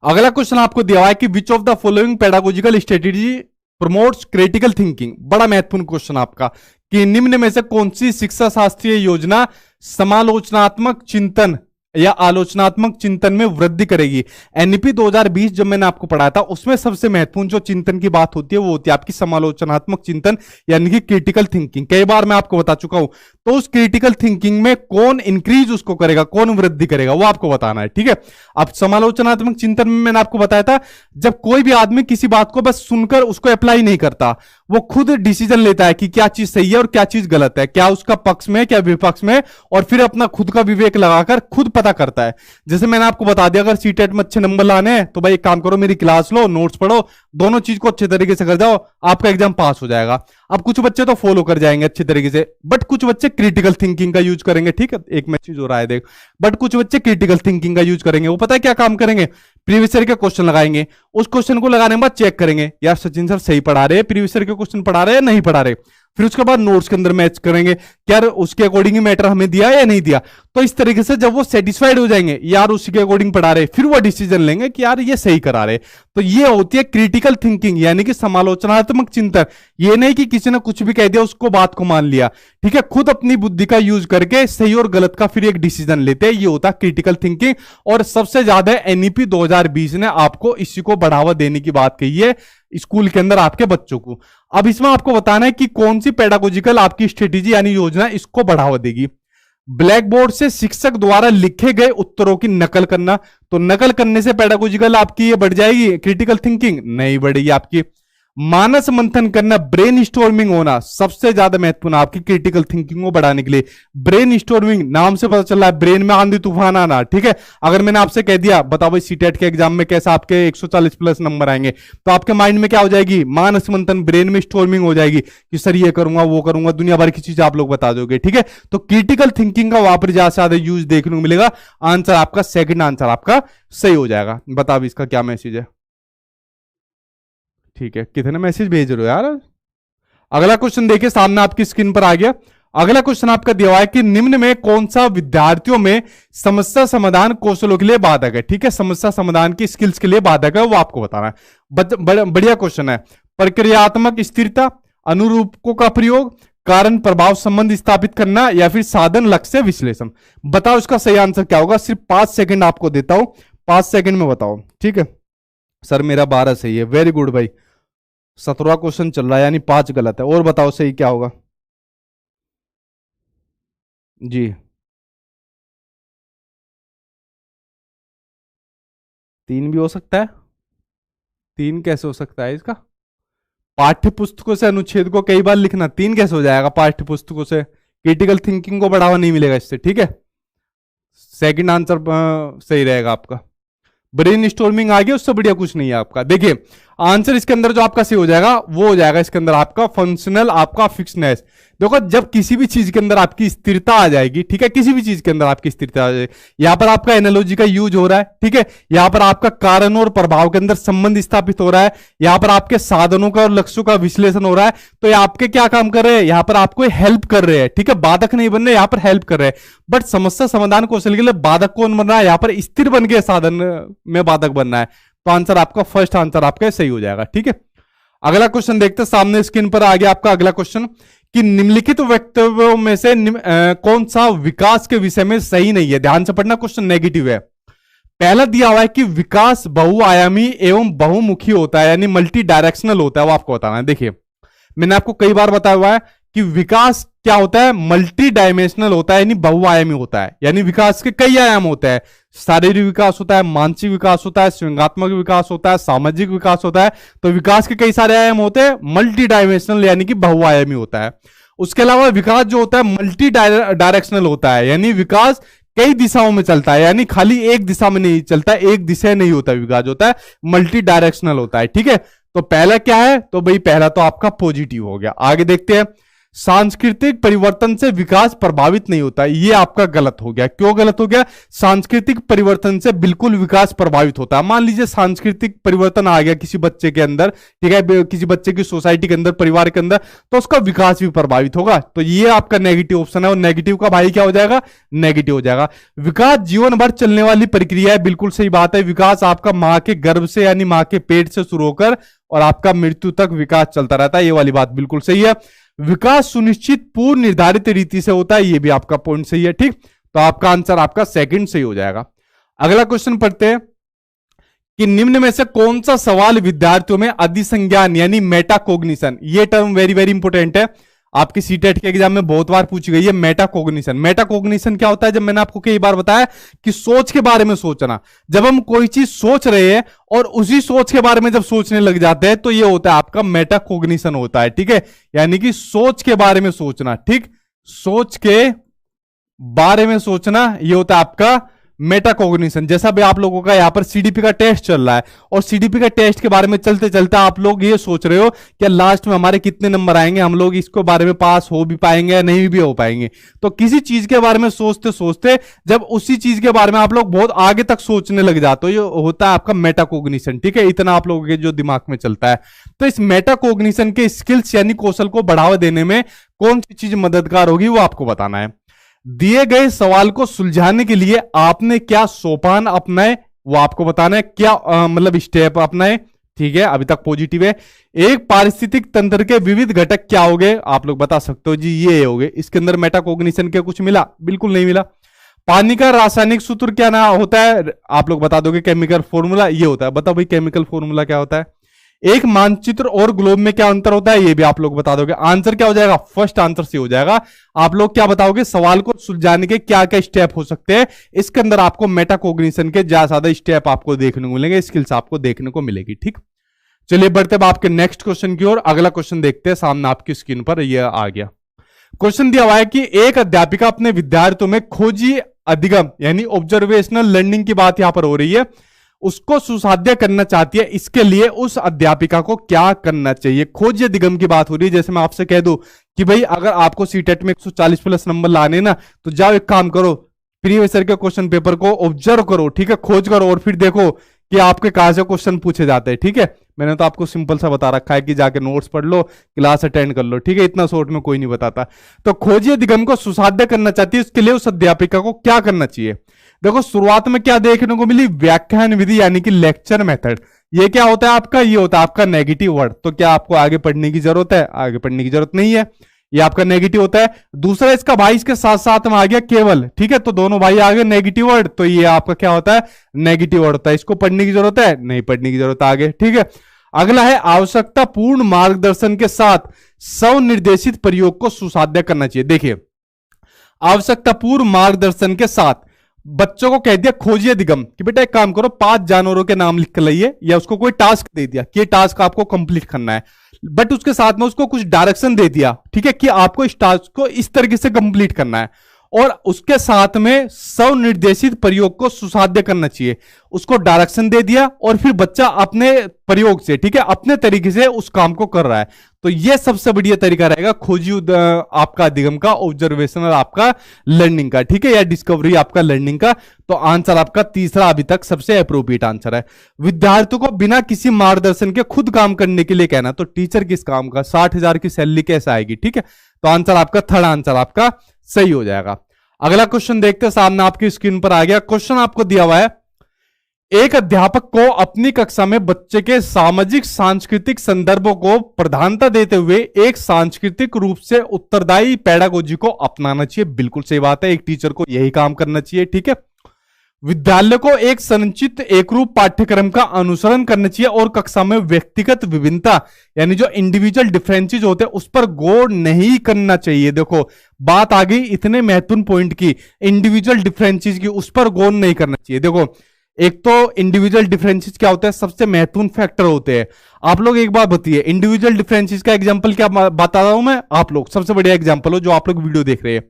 अगला क्वेश्चन आपको दिया हुआ है कि which of the following pedagogical strategy promotes critical thinking. बड़ा महत्वपूर्ण क्वेश्चन आपका, कि निम्न में से कौन सी शिक्षा शास्त्रीय योजना समालोचनात्मक चिंतन या आलोचनात्मक चिंतन में वृद्धि करेगी। एनईपी 2020 जब मैंने आपको पढ़ाया था, उसमें सबसे महत्वपूर्ण जो चिंतन की बात होती है वो होती है आपकी समालोचनात्मक चिंतन, यानी कि क्रिटिकल थिंकिंग। कई बार मैं आपको बता चुका हूं। तो उस क्रिटिकल थिंकिंग में कौन इंक्रीज उसको करेगा, कौन वृद्धि करेगा, वो आपको बताना है, ठीक है। अब समालोचनात्मक चिंतन में मैंने आपको बताया था, जब कोई भी आदमी किसी बात को बस सुनकर उसको अप्लाई नहीं करता, वो खुद डिसीजन लेता है कि क्या चीज सही है और क्या चीज गलत है, क्या उसका पक्ष में क्या विपक्ष में, और फिर अपना खुद का विवेक लगाकर खुद पता करता है। जैसे मैंने आपको बता दिया, अगर सीटेट में अच्छे नंबर लाने हैं तो भाई एक काम करो, मेरी क्लास लो, नोट्स पढ़ो, दोनों चीज को अच्छे तरीके से कर जाओ, आपका एग्जाम पास हो जाएगा। अब कुछ बच्चे तो फॉलो कर जाएंगे अच्छे तरीके से, बट कुछ बच्चे क्रिटिकल थिंकिंग का यूज करेंगे, ठीक है। एक मैसेज हो रहा है देख, बट कुछ बच्चे क्रिटिकल थिंकिंग का यूज करेंगे। वो पता है क्या काम करेंगे, प्रीवियस ईयर के क्वेश्चन लगाएंगे, उस क्वेश्चन को लगाने के बाद चेक करेंगे, यार सचिन सर सही पढ़ा रहे हैं, प्रीवियस ईयर के क्वेश्चन पढ़ा रहे हैं नहीं पढ़ा रहे। फिर उसके बाद नोट्स के अंदर मैच करेंगे, क्या उसके अकॉर्डिंग ही मैटर हमें दिया या नहीं दिया। तो इस तरीके से जब वो सेटिस्फाइड हो जाएंगे, यार उसी के अकॉर्डिंग पढ़ा रहे, फिर वो डिसीजन लेंगे कि यार ये सही करा रहे। तो ये होती है क्रिटिकल थिंकिंग, यानी कि समालोचनात्मक चिंतन। ये नहीं कि किसी ने कुछ भी कह दिया उसको बात को मान लिया, ठीक है। खुद अपनी बुद्धि का यूज करके सही और गलत का फिर एक डिसीजन लेते हैं, ये होता है क्रिटिकल थिंकिंग। और सबसे ज्यादा एनईपी 2020 ने आपको इसी को बढ़ावा देने की बात कही है स्कूल के अंदर आपके बच्चों को। अब इसमें आपको बताना है कि कौन सी पेडागोजिकल आपकी स्ट्रेटेजी यानी योजना इसको बढ़ावा देगी। ब्लैक बोर्ड से शिक्षक द्वारा लिखे गए उत्तरों की नकल करना। तो नकल करने से पेडागोजिकल आपकी ये बढ़ जाएगी, क्रिटिकल थिंकिंग नहीं बढ़ेगी आपकी। मानस मंथन करना, ब्रेन स्टॉर्मिंग होना, सबसे ज्यादा महत्वपूर्ण आपकी क्रिटिकल थिंकिंग को बढ़ाने के लिए। ब्रेन स्टॉर्मिंग नाम से पता चल रहा है, ब्रेन में आंधी तूफान आना, ठीक है। अगर मैंने आपसे कह दिया बताओ भाई सीटेट के एग्जाम में कैसा आपके 140 प्लस नंबर आएंगे, तो आपके माइंड में क्या हो जाएगी, मानस मंथन, ब्रेन में स्टॉर्मिंग हो जाएगी कि सर ये करूंगा वो करूंगा, दुनिया भर की चीज आप लोग बता दोगे, ठीक है। तो क्रिटिकल थिंकिंग का वहां पर ज्यादा से ज्यादा यूज देखने को मिलेगा। आंसर आपका सेकंड आंसर आपका सही हो जाएगा। बताओ इसका क्या मैसेज है, ठीक है। कितने मैसेज भेज रहे हो यार। अगला क्वेश्चन देखिए, सामने आपकी स्क्रीन पर आ गया। अगला क्वेश्चन आपका दिया हुआ है कि निम्न में कौन सा विद्यार्थियों में समस्या समाधान कौशलों के लिए बाधक है, ठीक है। समस्या समाधान की स्किल्स के लिए बाधक है, वो आपको बताना है। बढ़िया क्वेश्चन है। प्रक्रियात्मक स्थिरता, अनुरूपकों का प्रयोग, कारण प्रभाव संबंध स्थापित करना, या फिर साधन लक्ष्य विश्लेषण। बताओ इसका सही आंसर क्या होगा। सिर्फ 5 सेकंड आपको देता हूं, 5 सेकंड में बताओ, ठीक है। सर मेरा 12 सही है, वेरी गुड भाई। 17वां क्वेश्चन चल रहा है, यानी 5 गलत है। और बताओ सही क्या होगा जी। 3 भी हो सकता है। 3 कैसे हो सकता है इसका, पाठ्य पुस्तकों से अनुच्छेद को कई बार लिखना, 3 कैसे हो जाएगा? पाठ्य पुस्तकों से क्रिटिकल थिंकिंग को बढ़ावा नहीं मिलेगा इससे, ठीक है। सेकंड आंसर सही रहेगा आपका। ब्रेन स्टॉर्मिंग आ गया, उससे बढ़िया कुछ नहीं है आपका। देखिए आंसर इसके अंदर जो आपका सही हो जाएगा वो हो जाएगा इसके अंदर आपका फंक्शनल, आपका फिक्सनेस। देखो जब किसी भी चीज के अंदर आपकी स्थिरता आ जाएगी, ठीक है, किसी भी चीज के अंदर आपकी स्थिरता आ जाएगी, यहां पर आपका एनालॉजी का यूज हो रहा है, ठीक है, यहां पर आपका कारण और प्रभाव के अंदर संबंध स्थापित हो रहा है, यहां पर आपके साधनों का और लक्ष्यों का विश्लेषण हो रहा है, तो ये आपके क्या काम कर रहे हैं? यहां पर आपको हेल्प कर रहे हैं, ठीक है, बाधक नहीं बन रहे, यहां पर हेल्प कर रहे हैं। बट समस्या समाधान कौशल के लिए बाधक कौन बन रहा है? यहां पर स्थिर बन के साधन में बाधक बनना है। तो आंसर आपका फर्स्ट आंसर आपका सही हो जाएगा, ठीक है। अगला क्वेश्चन देखते हैं, सामने स्क्रीन पर आ गया आपका अगला क्वेश्चन कि निम्नलिखित वक्तव्यों में से कौन सा विकास के विषय में सही नहीं है? ध्यान से पढ़ना, क्वेश्चन नेगेटिव है। पहला दिया हुआ है कि विकास बहुआयामी एवं बहुमुखी होता है, यानी मल्टी डायरेक्शनल होता है, वो आपको बताना है। देखिए मैंने आपको कई बार बताया हुआ है कि विकास क्या होता है? मल्टी डायमेंशनल होता है, यानी बहुआयामी होता है, यानी विकास के कई आयाम होते हैं। शारीरिक विकास होता है, मानसिक विकास होता है, संज्ञानात्मक विकास होता है, सामाजिक विकास होता है। तो विकास के कई सारे आयाम होते हैं, मल्टी डायमेंशनल यानी कि बहुआयामी होता है। उसके अलावा विकास जो होता है मल्टी डायरेक्शनल होता है, यानी विकास कई दिशाओं में चलता है, यानी खाली एक दिशा में नहीं चलता, एक दिशा नहीं होता, विकास होता है मल्टी डायरेक्शनल होता है, ठीक है। तो पहला क्या है? तो भाई पहला तो आपका पॉजिटिव हो गया। आगे देखते हैं, सांस्कृतिक परिवर्तन से विकास प्रभावित नहीं होता, ये आपका गलत हो गया। क्यों गलत हो गया? सांस्कृतिक परिवर्तन से बिल्कुल विकास प्रभावित होता है। मान लीजिए सांस्कृतिक परिवर्तन आ गया किसी बच्चे के अंदर, ठीक है, किसी बच्चे की सोसाइटी के अंदर, परिवार के अंदर, तो उसका विकास भी प्रभावित होगा। तो ये आपका नेगेटिव ऑप्शन है, और नेगेटिव का भाई क्या हो जाएगा? नेगेटिव हो जाएगा। विकास जीवन भर चलने वाली प्रक्रिया है, बिल्कुल सही बात है। विकास आपका मां के गर्भ से यानी मां के पेट से शुरू होकर और आपका मृत्यु तक विकास चलता रहता है, ये वाली बात बिल्कुल सही है। विकास सुनिश्चित पूर्व निर्धारित रीति से होता है, ये भी आपका पॉइंट सही है, ठीक। तो आपका आंसर आपका सेकंड सही हो जाएगा। अगला क्वेश्चन पढ़ते हैं कि निम्न में से कौन सा सवाल विद्यार्थियों में अधिसंज्ञान यानी मेटाकोग्निशन, ये टर्म वेरी वेरी इंपॉर्टेंट है, आपके सीटेट के एग्जाम में बहुत बार पूछी गई है। मेटाकोग्निशन, मेटाकोग्निशन क्या होता है? जब मैंने आपको कई बार बताया कि सोच के बारे में सोचना, जब हम कोई चीज सोच रहे हैं और उसी सोच के बारे में जब सोचने लग जाते हैं तो ये होता है आपका मेटाकोग्निशन होता है, ठीक है, यानी कि सोच के बारे में सोचना, ठीक, सोच के बारे में सोचना, ये होता है आपका मेटाकोग्निशन। जैसा भी आप लोगों का यहाँ पर सीडीपी का टेस्ट चल रहा है और सीडीपी का टेस्ट के बारे में चलते चलते आप लोग ये सोच रहे हो कि लास्ट में हमारे कितने नंबर आएंगे, हम लोग इसको बारे में पास हो भी पाएंगे या नहीं भी हो पाएंगे। तो किसी चीज के बारे में सोचते सोचते जब उसी चीज के बारे में आप लोग बहुत आगे तक सोचने लग जाते हो, ये होता है आपका मेटाकोग्निशन, ठीक है, इतना आप लोगों के जो दिमाग में चलता है। तो इस मेटाकोग्निशन के स्किल्स यानी कौशल को बढ़ावा देने में कौन सी चीज मददगार होगी वो आपको बताना है। दिए गए सवाल को सुलझाने के लिए आपने क्या सोपान अपनाए वो आपको बताना है, क्या मतलब स्टेप अपनाए, ठीक है, अभी तक पॉजिटिव है। एक पारिस्थितिक तंत्र के विविध घटक क्या हो गए, आप लोग बता सकते हो जी ये हो गए। इसके अंदर मेटाकोग्निशन के कुछ मिला? बिल्कुल नहीं मिला। पानी का रासायनिक सूत्र क्या ना होता है, आप लोग बता दोगे केमिकल फॉर्मूला, ये होता है। बताओ भाई केमिकल फॉर्मूला क्या होता है। एक मानचित्र और ग्लोब में क्या अंतर होता है, ये भी आप लोग बता दोगे। आंसर क्या हो जाएगा? फर्स्ट आंसर से हो जाएगा। आप लोग क्या बताओगे? सवाल को सुलझाने के क्या क्या स्टेप हो सकते हैं। इसके अंदर आपको मेटाकोग्निशन के ज्यादा स्टेप आपको देखने को मिलेंगे, स्किल्स आपको देखने को मिलेगी, ठीक। चलिए बढ़ते हैं आपके नेक्स्ट क्वेश्चन की ओर। अगला क्वेश्चन देखते हैं, सामने आपकी स्क्रीन पर यह आ गया। क्वेश्चन दिया हुआ है कि एक अध्यापिका अपने विद्यार्थियों में खोजी अधिगम यानी ऑब्जर्वेशनल लर्निंग की बात यहां पर हो रही है, उसको सुसाध्य करना चाहती है। इसके लिए उस अध्यापिका को क्या करना चाहिए? खोज अधिगम की बात हो रही है। जैसे मैं आपसे कह दूं कि भाई अगर आपको सीटेट में 140 प्लस नंबर लाने ना, तो जाओ एक काम करो, प्रीवियस ईयर के क्वेश्चन पेपर को ऑब्जर्व करो, ठीक है, खोज करो और फिर देखो कि आपके कहां से क्वेश्चन पूछे जाते हैं, ठीक है। मैंने तो आपको सिंपल सा बता रखा है कि जाके नोट्स पढ़ लो, क्लास अटेंड कर लो, ठीक है, इतना शॉर्ट में कोई नहीं बताता। तो खोजी अधिगम को सुसाध्य करना चाहती है, उसके लिए उस अध्यापिका को क्या करना चाहिए? देखो शुरुआत में क्या देखने को मिली? व्याख्यान विधि यानी कि लेक्चर मेथड। ये क्या होता है आपका? ये होता है आपका नेगेटिव वर्ड। तो क्या आपको आगे पढ़ने की जरूरत है? आगे पढ़ने की जरूरत नहीं है, ये आपका नेगेटिव होता है। दूसरा इसका भाई इसके साथ साथ में आ गया केवल, ठीक है, तो दोनों भाई आ गए नेगेटिव वर्ड, तो ये आपका क्या होता है? नेगेटिव वर्ड होता है। इसको पढ़ने की जरूरत है? नहीं पढ़ने की जरूरत, आगे, ठीक है। अगला है आवश्यकता पूर्ण मार्गदर्शन के साथ स्वनिर्देशित प्रयोग को सुसाध्य करना चाहिए। देखिए आवश्यकता पूर्ण मार्गदर्शन के साथ बच्चों को कह दिया खोजिए अधिगम कि बेटा एक काम करो 5 जानवरों के नाम लिख कर लाइए, या उसको कोई टास्क दे दिया कि ये टास्क आपको कंप्लीट करना है, बट उसके साथ में उसको कुछ डायरेक्शन दे दिया, ठीक है, कि आपको इस टास्क को इस तरीके से कंप्लीट करना है, और उसके साथ में स्वनिर्देशित प्रयोग को सुसाध्य करना चाहिए, उसको डायरेक्शन दे दिया और फिर बच्चा अपने प्रयोग से, ठीक है, अपने तरीके से उस काम को कर रहा है। तो यह सबसे बढ़िया तरीका रहेगा खोजी आपका अधिगम का, ऑब्जर्वेशनल आपका लर्निंग का, ठीक है, या डिस्कवरी आपका लर्निंग का। तो आंसर आपका तीसरा अभी तक सबसे अप्रोप्रिएट आंसर है। विद्यार्थियों को बिना किसी मार्गदर्शन के खुद काम करने के लिए कहना, तो टीचर किस काम का, 60,000 की सैलरी कैसे आएगी, ठीक है। तो आंसर आपका थर्ड आंसर आपका सही हो जाएगा। अगला क्वेश्चन देखते हैं, सामने आपकी स्क्रीन पर आ गया। क्वेश्चन आपको दिया हुआ है, एक अध्यापक को अपनी कक्षा में बच्चे के सामाजिक सांस्कृतिक संदर्भों को प्रधानता देते हुए एक सांस्कृतिक रूप से उत्तरदायी पेडागोजी को अपनाना चाहिए। बिल्कुल सही बात है, एक टीचर को यही काम करना चाहिए, ठीक है। विद्यालय को एक संचित एकरूप पाठ्यक्रम का अनुसरण करना चाहिए और कक्षा में व्यक्तिगत विभिन्नता यानी जो इंडिविजुअल डिफरेंसेस होते हैं उस पर गौर नहीं करना चाहिए। देखो बात आ गई इतने महत्वपूर्ण पॉइंट की, इंडिविजुअल डिफरेंसेस की, उस पर गौर नहीं करना चाहिए। देखो एक तो इंडिविजुअल डिफरेंसेस क्या होता है, सबसे महत्वपूर्ण फैक्टर होते हैं। आप लोग एक बात बताइए, इंडिविजुअल डिफरेंसेस का एग्जांपल क्या बता रहा हूं मैं, आप लोग सबसे बढ़िया एग्जांपल हो जो आप लोग वीडियो देख रहे हैं।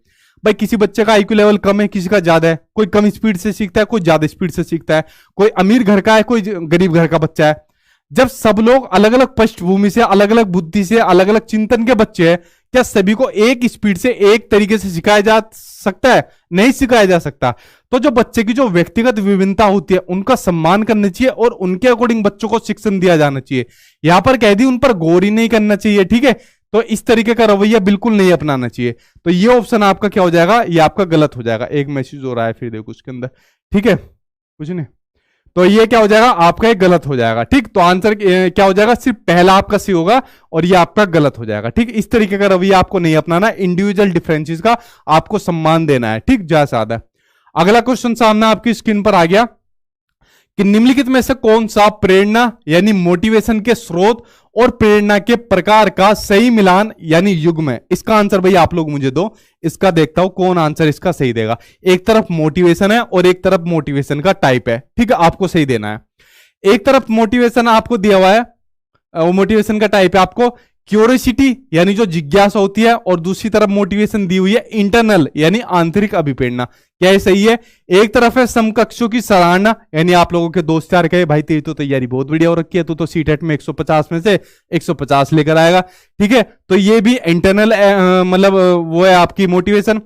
भाई किसी बच्चे का आईक्यू लेवल कम है, किसी का ज्यादा है, कोई कम स्पीड से सीखता है, कोई ज्यादा स्पीड से सीखता है, कोई अमीर घर का है, कोई गरीब घर का बच्चा है। जब सब लोग अलग अलग पृष्ठभूमि से, अलग अलग बुद्धि से, अलग अलग चिंतन के बच्चे हैं, क्या सभी को एक स्पीड से एक तरीके से सिखाया जा सकता है? नहीं सिखाया जा सकता। तो जो बच्चे की जो व्यक्तिगत विभिन्नता होती है उनका सम्मान करना चाहिए और उनके अकॉर्डिंग बच्चों को शिक्षण दिया जाना चाहिए। यहां पर कह दी उन पर गौर ही नहीं करना चाहिए, ठीक है। तो इस तरीके का रवैया बिल्कुल नहीं अपनाना चाहिए। तो ये ऑप्शन आपका क्या हो जाएगा, ये आपका गलत हो जाएगा। एक मैसेज हो रहा है फिर देखो उसके अंदर, ठीक है, कुछ नहीं। तो ये क्या हो जाएगा, आपका एक गलत हो जाएगा, ठीक। तो आंसर क्या हो जाएगा, सिर्फ पहला आपका सही होगा और ये आपका गलत हो जाएगा, ठीक। इस तरीके का रवैया आपको नहीं अपनाना, इंडिविजुअल डिफरेंसेस का आपको सम्मान देना है, ठीक, ज्यादा से ज्यादा। अगला क्वेश्चन सामने आपकी स्क्रीन पर आ गया कि निम्नलिखित में से कौन सा प्रेरणा यानी मोटिवेशन के स्रोत और प्रेरणा के प्रकार का सही मिलान यानी युग्म है। इसका आंसर भाई आप लोग मुझे दो, इसका देखता हूं कौन आंसर इसका सही देगा। एक तरफ मोटिवेशन है और एक तरफ मोटिवेशन का टाइप है, ठीक है, आपको सही देना है। एक तरफ मोटिवेशन आपको दिया हुआ है, वो मोटिवेशन का टाइप है आपको क्यूरियोसिटी यानी जो जिज्ञासा होती है, और दूसरी तरफ मोटिवेशन दी हुई है इंटरनल यानी आंतरिक अभिप्रेरणा। क्या ये सही है? एक तरफ है समकक्षों की सराहना यानी आप लोगों के दोस्त यार कहे भाई तेरी तो तैयारी बहुत बढ़िया हो रखी है, तू तो सीटेट में 150 में से 150 लेकर आएगा, ठीक है। तो ये भी इंटरनल मतलब वो है आपकी मोटिवेशन।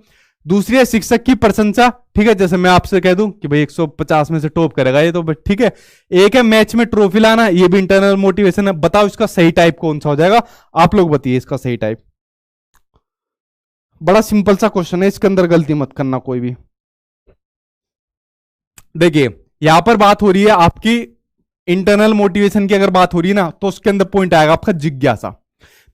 दूसरी है शिक्षक की प्रशंसा, ठीक है, जैसे मैं आपसे कह दूं कि भाई 150 में से टॉप करेगा ये तो, ठीक है। एक है मैच में ट्रॉफी लाना, ये भी इंटरनल मोटिवेशन है। बताओ इसका सही टाइप कौन सा हो जाएगा, आप लोग बताइए इसका सही टाइप। बड़ा सिंपल सा क्वेश्चन है, इसके अंदर गलती मत करना कोई भी। देखिए यहां पर बात हो रही है आपकी इंटरनल मोटिवेशन की, अगर बात हो रही है ना तो उसके अंदर पॉइंट आएगा आपका जिज्ञासा।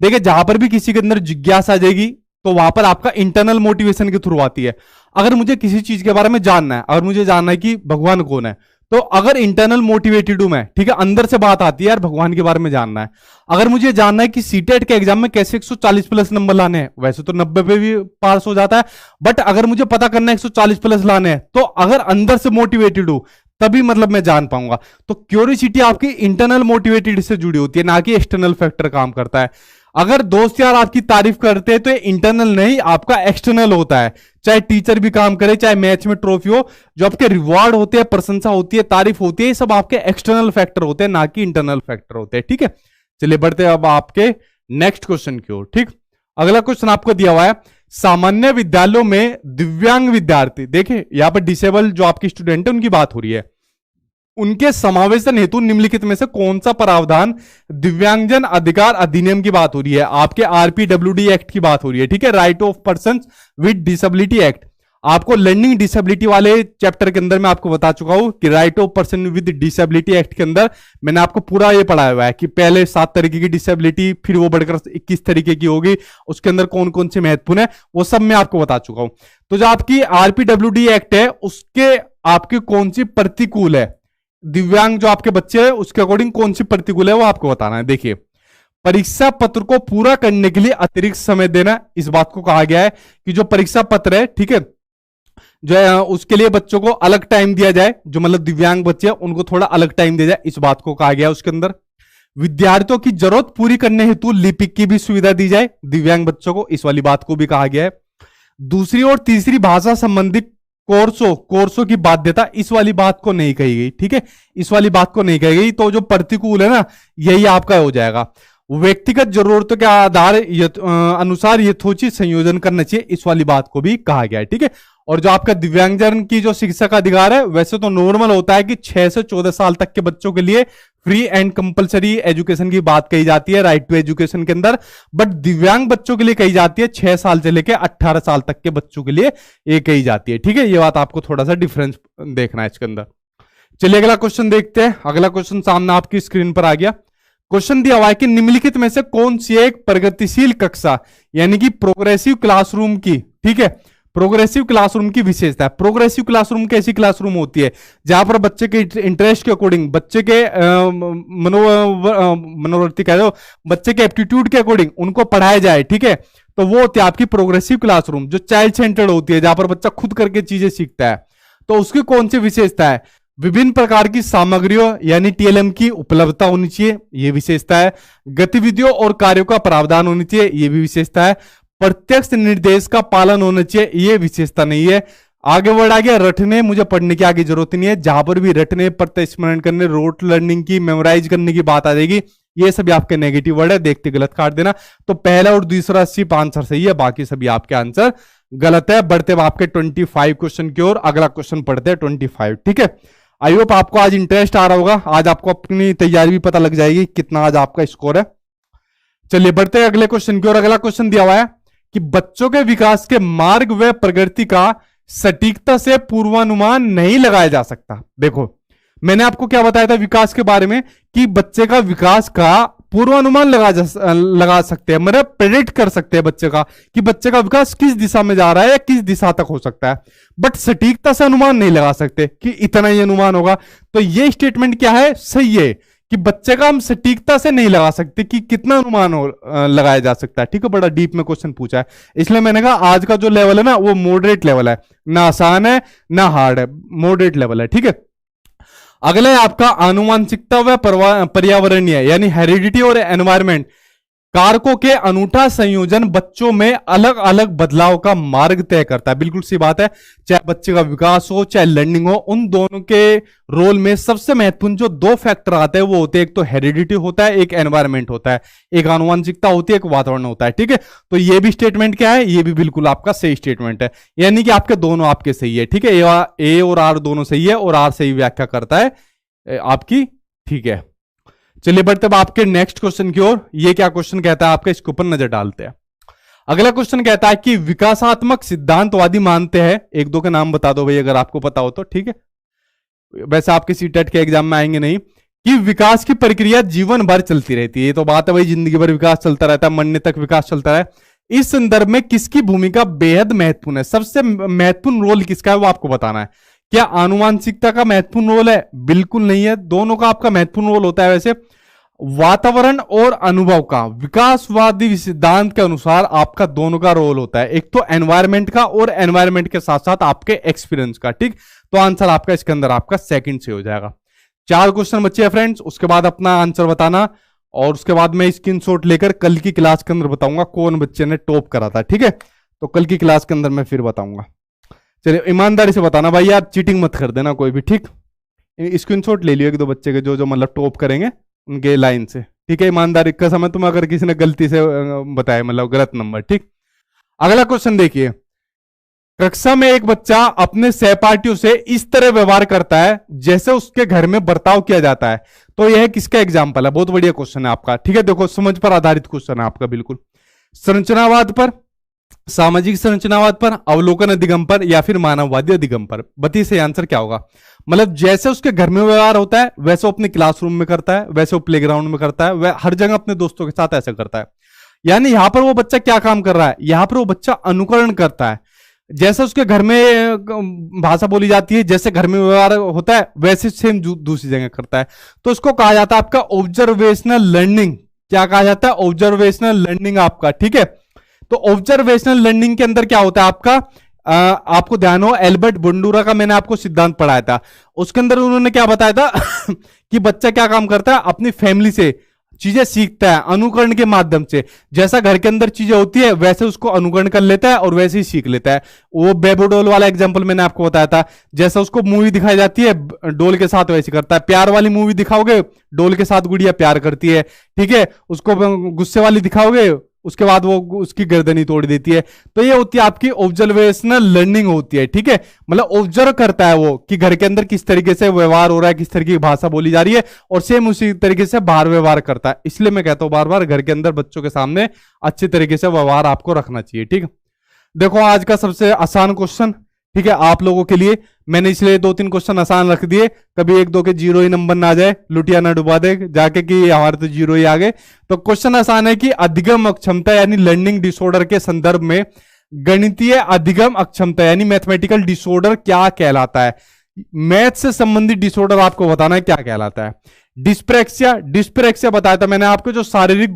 देखिए जहां पर भी किसी के अंदर जिज्ञासा आ जाएगी तो वहां पर आपका इंटरनल मोटिवेशन के थ्रू आती है। अगर मुझे किसी चीज के बारे में जानना है, अगर मुझे जानना है कि भगवान कौन है, तो अगर इंटरनल मोटिवेटेड हूं मैं, ठीक है, अंदर से बात आती है यार भगवान के बारे में जानना है। अगर मुझे जानना है कि सीटेट के एग्जाम में कैसे 140 प्लस नंबर लाने हैं, वैसे तो 90 पे भी पास हो जाता है, बट अगर मुझे पता करना है 140 प्लस लाने हैं, तो अगर अंदर से मोटिवेटेड हूं तभी मतलब मैं जान पाऊंगा। तो क्यूरियोसिटी आपकी इंटरनल मोटिवेटेड से जुड़ी होती है, ना कि एक्सटर्नल फैक्टर काम करता है। अगर दोस्त यार आपकी तारीफ करते हैं तो ये इंटरनल नहीं आपका एक्सटर्नल होता है। चाहे टीचर भी काम करे, चाहे मैच में ट्रॉफी हो, जो आपके रिवॉर्ड होते हैं, प्रशंसा होती है, तारीफ होती है, ये सब आपके एक्सटर्नल फैक्टर होते हैं, ना कि इंटरनल फैक्टर होते हैं, ठीक है। चलिए बढ़ते हैं अब आपके नेक्स्ट क्वेश्चन की ओर, ठीक। अगला क्वेश्चन आपको दिया हुआ है, सामान्य विद्यालयों में दिव्यांग विद्यार्थी, देखिए यहां पर डिसेबल जो आपकी स्टूडेंट है उनकी बात हो रही है, उनके समावेशन हेतु निम्नलिखित में से कौन सा प्रावधान, दिव्यांगजन अधिकार अधिनियम की बात हो रही है, आपके आरपीडब्ल्यूडी एक्ट की बात हो रही है, ठीक है, right of person with disability act. आपको लर्निंग डिसेबिलिटी वाले चैप्टर के अंदर मैं आपको बता चुका हूं कि right of person with disability act के अंदर मैंने आपको पूरा ये पढ़ाया हुआ है कि पहले 7 तरीके की डिसेबिलिटी, फिर वो बढ़कर 21 तरीके की होगी, उसके अंदर कौन कौन से महत्वपूर्ण है वो सब मैं आपको बता चुका हूं। तो जो आपकी आरपीडब्ल्यूडी एक्ट है उसके आपकी कौन सी प्रतिकूल है, दिव्यांग जो आपके बच्चे हैं उसके अकॉर्डिंग कौन सी प्रतिकूल है वो आपको बताना है। देखिए परीक्षा पत्र को पूरा करने के लिए अतिरिक्त समय देना, इस बात को कहा गया है कि जो परीक्षा पत्र है, ठीक है, जो है उसके लिए बच्चों को अलग टाइम दिया जाए, जो मतलब दिव्यांग बच्चे हैं उनको थोड़ा अलग टाइम दिया जाए, इस बात को कहा गया है उसके अंदर। विद्यार्थियों की जरूरत पूरी करने हेतु लिपिक की भी सुविधा दी जाए दिव्यांग बच्चों को, इस वाली बात को भी कहा गया है। दूसरी और तीसरी भाषा संबंधित कोर्सों की बाध्यता, इस वाली बात को नहीं कही गई, ठीक है, इस वाली बात को नहीं कही गई। तो जो प्रतिकूल है ना, यही आपका हो जाएगा। व्यक्तिगत जरूरतों के आधार अनुसार यथोचित संयोजन करना चाहिए, इस वाली बात को भी कहा गया है, ठीक है। और जो आपका दिव्यांगजन की जो शिक्षा का अधिकार है, वैसे तो नॉर्मल होता है कि 6 से 14 साल तक के बच्चों के लिए फ्री एंड कंपलसरी एजुकेशन की बात कही जाती है राइट टू एजुकेशन के अंदर, बट दिव्यांग बच्चों के लिए कही जाती है 6 साल से लेकर 18 साल तक के बच्चों के लिए ये कही जाती है, ठीक है। ये बात आपको थोड़ा सा डिफरेंस देखना है इसके अंदर। चलिए अगला क्वेश्चन देखते हैं। अगला क्वेश्चन सामने आपकी स्क्रीन पर आ गया। क्वेश्चन दिया हुआ है कि निम्नलिखित में से कौन सी एक प्रगतिशील कक्षा यानी कि प्रोग्रेसिव क्लासरूम की, ठीक है, प्रोग्रेसिव क्लासरूम की विशेषता है। प्रोग्रेसिव क्लासरूम कैसी क्लासरूम होती है जहां पर बच्चे के इंटरेस्ट के अकॉर्डिंग, बच्चे के मनोवृत्ति कह दो, बच्चे के एप्टीट्यूड के अकॉर्डिंग उनको पढ़ाया जाए, ठीक है। तो वो होती है आपकी प्रोग्रेसिव क्लासरूम। जो चाइल्ड सेंटर्ड होती है, जहां पर बच्चा खुद करके चीजें सीखता है, तो उसकी कौन सी विशेषता है? विभिन्न प्रकार की सामग्रियों यानी टीएलएम की उपलब्धता होनी चाहिए, यह विशेषता है। गतिविधियों और कार्यों का प्रावधान होनी चाहिए, यह भी विशेषता है। प्रत्यक्ष निर्देश का पालन होना चाहिए, यह विशेषता नहीं है। आगे बढ़ा गया रटने, मुझे पढ़ने की आगे जरूरत नहीं है। जहां पर भी रटने, प्रत्यक्ष स्मरण करने, रोट लर्निंग की, मेमोराइज करने की बात आ जाएगी, ये सभी आपके नेगेटिव वर्ड है, देखते गलत काट देना। तो पहला और दूसरा सिर्फ आंसर सही है, बाकी सभी आपके आंसर गलत है। बढ़ते हैं आपके 25 क्वेश्चन की ओर। अगला क्वेश्चन पढ़ते हैं 25, ठीक है। आई होप आपको आज इंटरेस्ट आ रहा होगा, आज आपको अपनी तैयारी भी पता लग जाएगी कितना आज आपका स्कोर है। चलिए बढ़ते हैं अगले क्वेश्चन की ओर। अगला क्वेश्चन दिया हुआ है कि बच्चों के विकास के मार्ग व प्रगति का सटीकता से पूर्वानुमान नहीं लगाया जा सकता। देखो मैंने आपको क्या बताया था विकास के बारे में, कि बच्चे का विकास का पूर्वानुमान लगा सकते हैं, मतलब प्रेडिक्ट कर सकते हैं बच्चे का, कि बच्चे का विकास किस दिशा में जा रहा है या किस दिशा तक हो सकता है, बट सटीकता से अनुमान नहीं लगा सकते कि इतना ही अनुमान होगा। तो ये स्टेटमेंट क्या है? सही है कि बच्चे का हम सटीकता से नहीं लगा सकते कि कितना अनुमान लगाया जा सकता है, ठीक है। बड़ा डीप में क्वेश्चन पूछा है, इसलिए मैंने कहा आज का जो लेवल है ना वो मॉडरेट लेवल है, ना आसान है ना हार्ड है, मॉडरेट लेवल है, ठीक है। अगला है आपका आनुवांशिकता व पर्यावरणीय यानी हेरिडिटी और एनवायरमेंट कारकों के अनूठा संयोजन बच्चों में अलग अलग बदलाव का मार्ग तय करता है। बिल्कुल सी बात है, चाहे बच्चे का विकास हो चाहे लर्निंग हो, उन दोनों के रोल में सबसे महत्वपूर्ण जो दो फैक्टर आते हैं वो होते हैं, एक तो हेरिडिटी होता है, एक एनवायरमेंट होता है, एक आनुवांशिकता होती है, एक वातावरण होता है, ठीक है। तो ये भी स्टेटमेंट क्या है? ये भी बिल्कुल आपका सही स्टेटमेंट है, यानी कि आपके दोनों आपके सही है, ठीक है। ए और आर दोनों सही है और आर सही व्याख्या करता है आपकी, ठीक है। चलिए बढ़ते अब आपके नेक्स्ट क्वेश्चन की ओर। ये क्या क्वेश्चन कहता है आपके, इसके ऊपर नजर डालते हैं। अगला क्वेश्चन कहता है कि विकासात्मक सिद्धांतवादी मानते हैं, एक दो के नाम बता दो भाई अगर आपको पता हो तो, ठीक है। वैसे आपके सीटेट के एग्जाम में आएंगे नहीं, कि विकास की प्रक्रिया जीवन भर चलती रहती है। ये तो बात है भाई, जिंदगी भर विकास चलता रहता है, मरने तक विकास चलता है। इस संदर्भ में किसकी भूमिका बेहद महत्वपूर्ण है? सबसे महत्वपूर्ण रोल किसका है वो आपको बताना है। क्या आनुवांशिकता का महत्वपूर्ण रोल है? बिल्कुल नहीं है, दोनों का आपका महत्वपूर्ण रोल होता है। वैसे वातावरण और अनुभव का, विकासवादी सिद्धांत के अनुसार आपका दोनों का रोल होता है, एक तो एनवायरमेंट का और एनवायरमेंट के साथ साथ आपके एक्सपीरियंस का, ठीक। तो आंसर आपका इसके अंदर आपका सेकंड से हो जाएगा। 4 क्वेश्चन बच्चे हैं फ्रेंड्स, उसके बाद अपना आंसर बताना, और उसके बाद मैं स्क्रीनशॉट लेकर कल की क्लास के अंदर बताऊंगा कौन बच्चे ने टॉप करा था, ठीक है। तो कल की क्लास के अंदर मैं फिर बताऊंगा। चलिए ईमानदारी से बताना भाई यार, चीटिंग मत कर देना कोई भी, ठीक। स्क्रीनशॉट ले लियो एक दो बच्चे के जो मतलब टॉप करेंगे उनके लाइन से, ठीक है। ईमानदारी का समय तुम अगर किसी ने गलती से बताया मतलब गलत नंबर, ठीक। अगला क्वेश्चन देखिए, कक्षा में एक बच्चा अपने सहपाठियों से इस तरह व्यवहार करता है जैसे उसके घर में बर्ताव किया जाता है। तो यह किसका एग्जाम्पल है? बहुत बढ़िया क्वेश्चन है आपका, ठीक है। देखो समझ पर आधारित क्वेश्चन है आपका, बिल्कुल। संरचनावाद पर, सामाजिक संरचनावाद पर, अवलोकन अधिगम पर, या फिर मानववादी अधिगम पर। बताइए सही आंसर क्या होगा। मतलब जैसे उसके घर में व्यवहार होता है वैसे वो अपने क्लासरूम में करता है, वैसे वो प्लेग्राउंड में करता है, वह हर जगह अपने दोस्तों के साथ ऐसा करता है। यानी यहां पर वो बच्चा क्या काम कर रहा है? यहां पर वो बच्चा अनुकरण करता है, जैसे उसके घर में भाषा बोली जाती है, जैसे घर में व्यवहार होता है वैसे सेम दूसरी जगह करता है। तो इसको कहा जाता है आपका ऑब्जर्वेशनल लर्निंग। क्या कहा जाता है? ऑब्जर्वेशनल लर्निंग आपका, ठीक है। तो ऑब्जर्वेशनल लर्निंग के अंदर क्या होता है आपका, आपको ध्यान हो एल्बर्ट बंडूरा का मैंने आपको सिद्धांत पढ़ाया था, उसके अंदर उन्होंने क्या बताया था कि बच्चा क्या काम करता है, अपनी फैमिली से चीजें सीखता है अनुकरण के माध्यम से। जैसा घर के अंदर चीजें होती है वैसे उसको अनुकरण कर लेता है और वैसे ही सीख लेता है। वो बेबी डॉल वाला एग्जांपल मैंने आपको बताया था, जैसा उसको मूवी दिखाई जाती है डॉल के साथ वैसे करता है। प्यार वाली मूवी दिखाओगे डॉल के साथ गुड़िया प्यार करती है, ठीक है। उसको गुस्से वाली दिखाओगे उसके बाद वो उसकी गर्दनी तोड़ देती है। तो ये होती है आपकी ऑब्जर्वेशनल लर्निंग होती है, ठीक है। मतलब ऑब्जर्व करता है वो कि घर के अंदर किस तरीके से व्यवहार हो रहा है, किस तरीके की भाषा बोली जा रही है, और सेम उसी तरीके से बाहर व्यवहार करता है। इसलिए मैं कहता हूं बार बार घर के अंदर बच्चों के सामने अच्छी तरीके से व्यवहार आपको रखना चाहिए, ठीक है। देखो आज का सबसे आसान क्वेश्चन, ठीक है, आप लोगों के लिए मैंने इसलिए 2-3 क्वेश्चन आसान रख दिए, कभी 1-2 के जीरो ही नंबर ना आ जाए, लुटिया ना डुबा दे जाके कि हमारे तो जीरो ही आ गए। तो क्वेश्चन आसान है कि अधिगम अक्षमता यानी लर्निंग डिसऑर्डर के संदर्भ में गणितीय अधिगम अक्षमता यानी मैथमेटिकल डिसऑर्डर क्या कहलाता है। मैथ से संबंधित डिसऑर्डर आपको बताना है क्या कहलाता है। डिस्प्रेक्सिया, डिस्प्रेक्सिया बताया था मैंने आपको, जो शारीरिक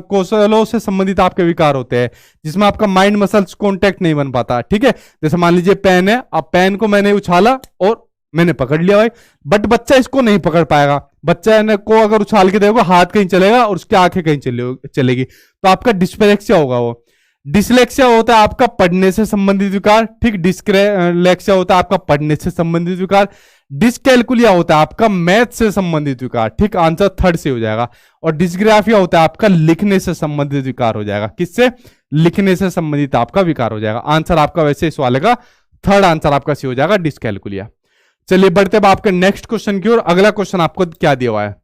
कौशलों से संबंधित आपके विकार होते हैं, जिसमें आपका माइंड मसल्स कांटेक्ट नहीं बन पाता, ठीक है। जैसे मान लीजिए पेन है, अब पेन को मैंने उछाला और मैंने पकड़ लिया भाई, बट बच्चा इसको नहीं पकड़ पाएगा। बच्चा को अगर उछाल के देखोगे हाथ कहीं चलेगा और उसकी आंखें कहीं चलेगी, तो आपका डिस्प्रेक्सिया होगा वो। डिसलेक्सिया होता है आपका पढ़ने से संबंधित विकार, ठीक। डिस्लेक्सिया होता है आपका पढ़ने से संबंधित विकार। डिसकैलकुलिया होता है आपका मैथ से संबंधित विकार, ठीक। आंसर थर्ड से हो जाएगा। और डिस्ग्राफिया होता है आपका लिखने से संबंधित विकार हो जाएगा। किससे? लिखने से संबंधित आपका विकार हो जाएगा। आंसर आपका वैसे इस वाले का थर्ड आंसर आपका सी हो जाएगा, डिस्कैलकुलिया। चलिए बढ़ते अब आपके नेक्स्ट क्वेश्चन की ओर। अगला क्वेश्चन आपको क्या दिया हुआ है,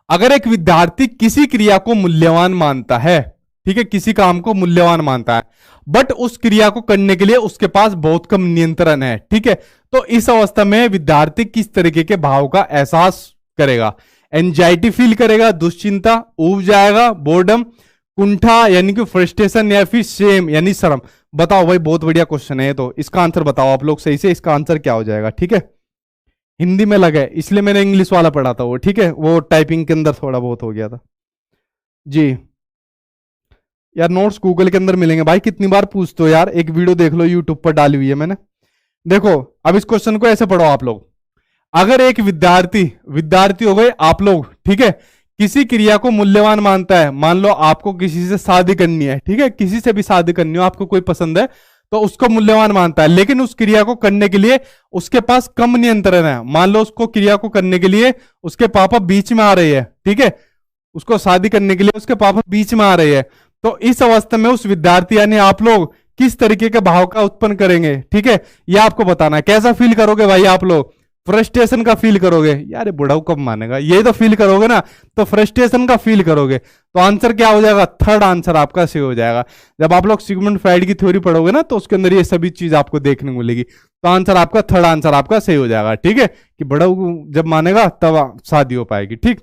अगर एक विद्यार्थी किसी क्रिया को मूल्यवान मानता है, ठीक है, किसी काम को मूल्यवान मानता है, बट उस क्रिया को करने के लिए उसके पास बहुत कम नियंत्रण है, ठीक है, तो इस अवस्था में विद्यार्थी किस तरीके के भाव का एहसास करेगा? एंजाइटी फील करेगा, दुश्चिंता, ऊब जाएगा, बोर्डम, कुंठा यानी कि फ्रस्ट्रेशन, या फिर शेम यानी शर्म। बताओ भाई, बहुत बढ़िया क्वेश्चन है। तो इसका आंसर बताओ आप लोग सही से, इसका आंसर क्या हो जाएगा, ठीक है। हिंदी में लगा है इसलिए मैंने इंग्लिश वाला पढ़ा था वो, ठीक है, वो टाइपिंग के अंदर थोड़ा बहुत हो गया था जी। यार नोट्स गूगल के अंदर मिलेंगे भाई, कितनी बार पूछते हो यार, एक वीडियो देख लो यूट्यूब पर डाली हुई है मैंने। देखो अब इस क्वेश्चन को ऐसे पढ़ो आप लोग, अगर एक विद्यार्थी हो गए आप लोग, ठीक है, किसी क्रिया को मूल्यवान मानता है, मान लो आपको किसी से शादी करनी है, ठीक है, किसी से भी शादी करनी हो, आपको कोई पसंद है तो उसको मूल्यवान मानता है, लेकिन उस क्रिया को करने के लिए उसके पास कम नियंत्रण है। मान लो उसको क्रिया को करने के लिए उसके पापा बीच में आ रही है, ठीक है, उसको शादी करने के लिए उसके पापा बीच में आ रही है, तो इस अवस्था में उस विद्यार्थी यानी आप लोग किस तरीके के भाव का उत्पन्न करेंगे, ठीक है, यह आपको बताना है। कैसा फील करोगे भाई आप लोग? फ्रस्ट्रेशन का फील करोगे, यार बुढ़ाऊ कब मानेगा, ये तो फील करोगे ना, तो फ्रस्ट्रेशन का फील करोगे। तो आंसर क्या हो जाएगा? थर्ड आंसर आपका सही हो जाएगा। जब आप लोग सिगमंड फ्राइड की थ्योरी पढ़ोगे ना तो उसके अंदर ये सभी चीज आपको देखने को मिलेगी। तो आंसर आपका थर्ड आंसर आपका सही हो जाएगा, ठीक है, कि बुढ़ाऊ जब मानेगा तब शादी हो पाएगी, ठीक।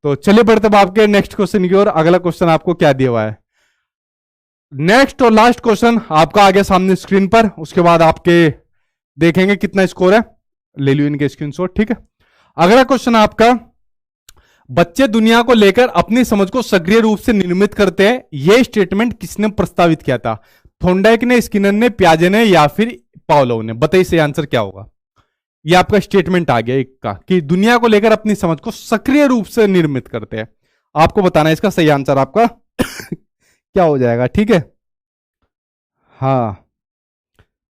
तो चलिए बढ़ते आपके नेक्स्ट क्वेश्चन की ओर। अगला क्वेश्चन आपको क्या दिया हुआ है? नेक्स्ट और लास्ट क्वेश्चन आपका आ गया सामने स्क्रीन पर, उसके बाद आपके देखेंगे कितना स्कोर है, ले लियो इनके स्क्रीनशॉट, ठीक है। अगला क्वेश्चन आपका, बच्चे दुनिया को लेकर अपनी समझ को सक्रिय रूप से निर्मित करते हैं, यह स्टेटमेंट किसने प्रस्तावित किया था? थोंडाइक ने, स्किनर ने, पियाजे ने, या फिर पावलोव ने? बताइए सही आंसर क्या होगा। यह आपका स्टेटमेंट आ गया एक का, कि दुनिया को लेकर अपनी समझ को सक्रिय रूप से निर्मित करते हैं। आपको बताना है इसका सही आंसर आपका क्या हो जाएगा, ठीक है। हाँ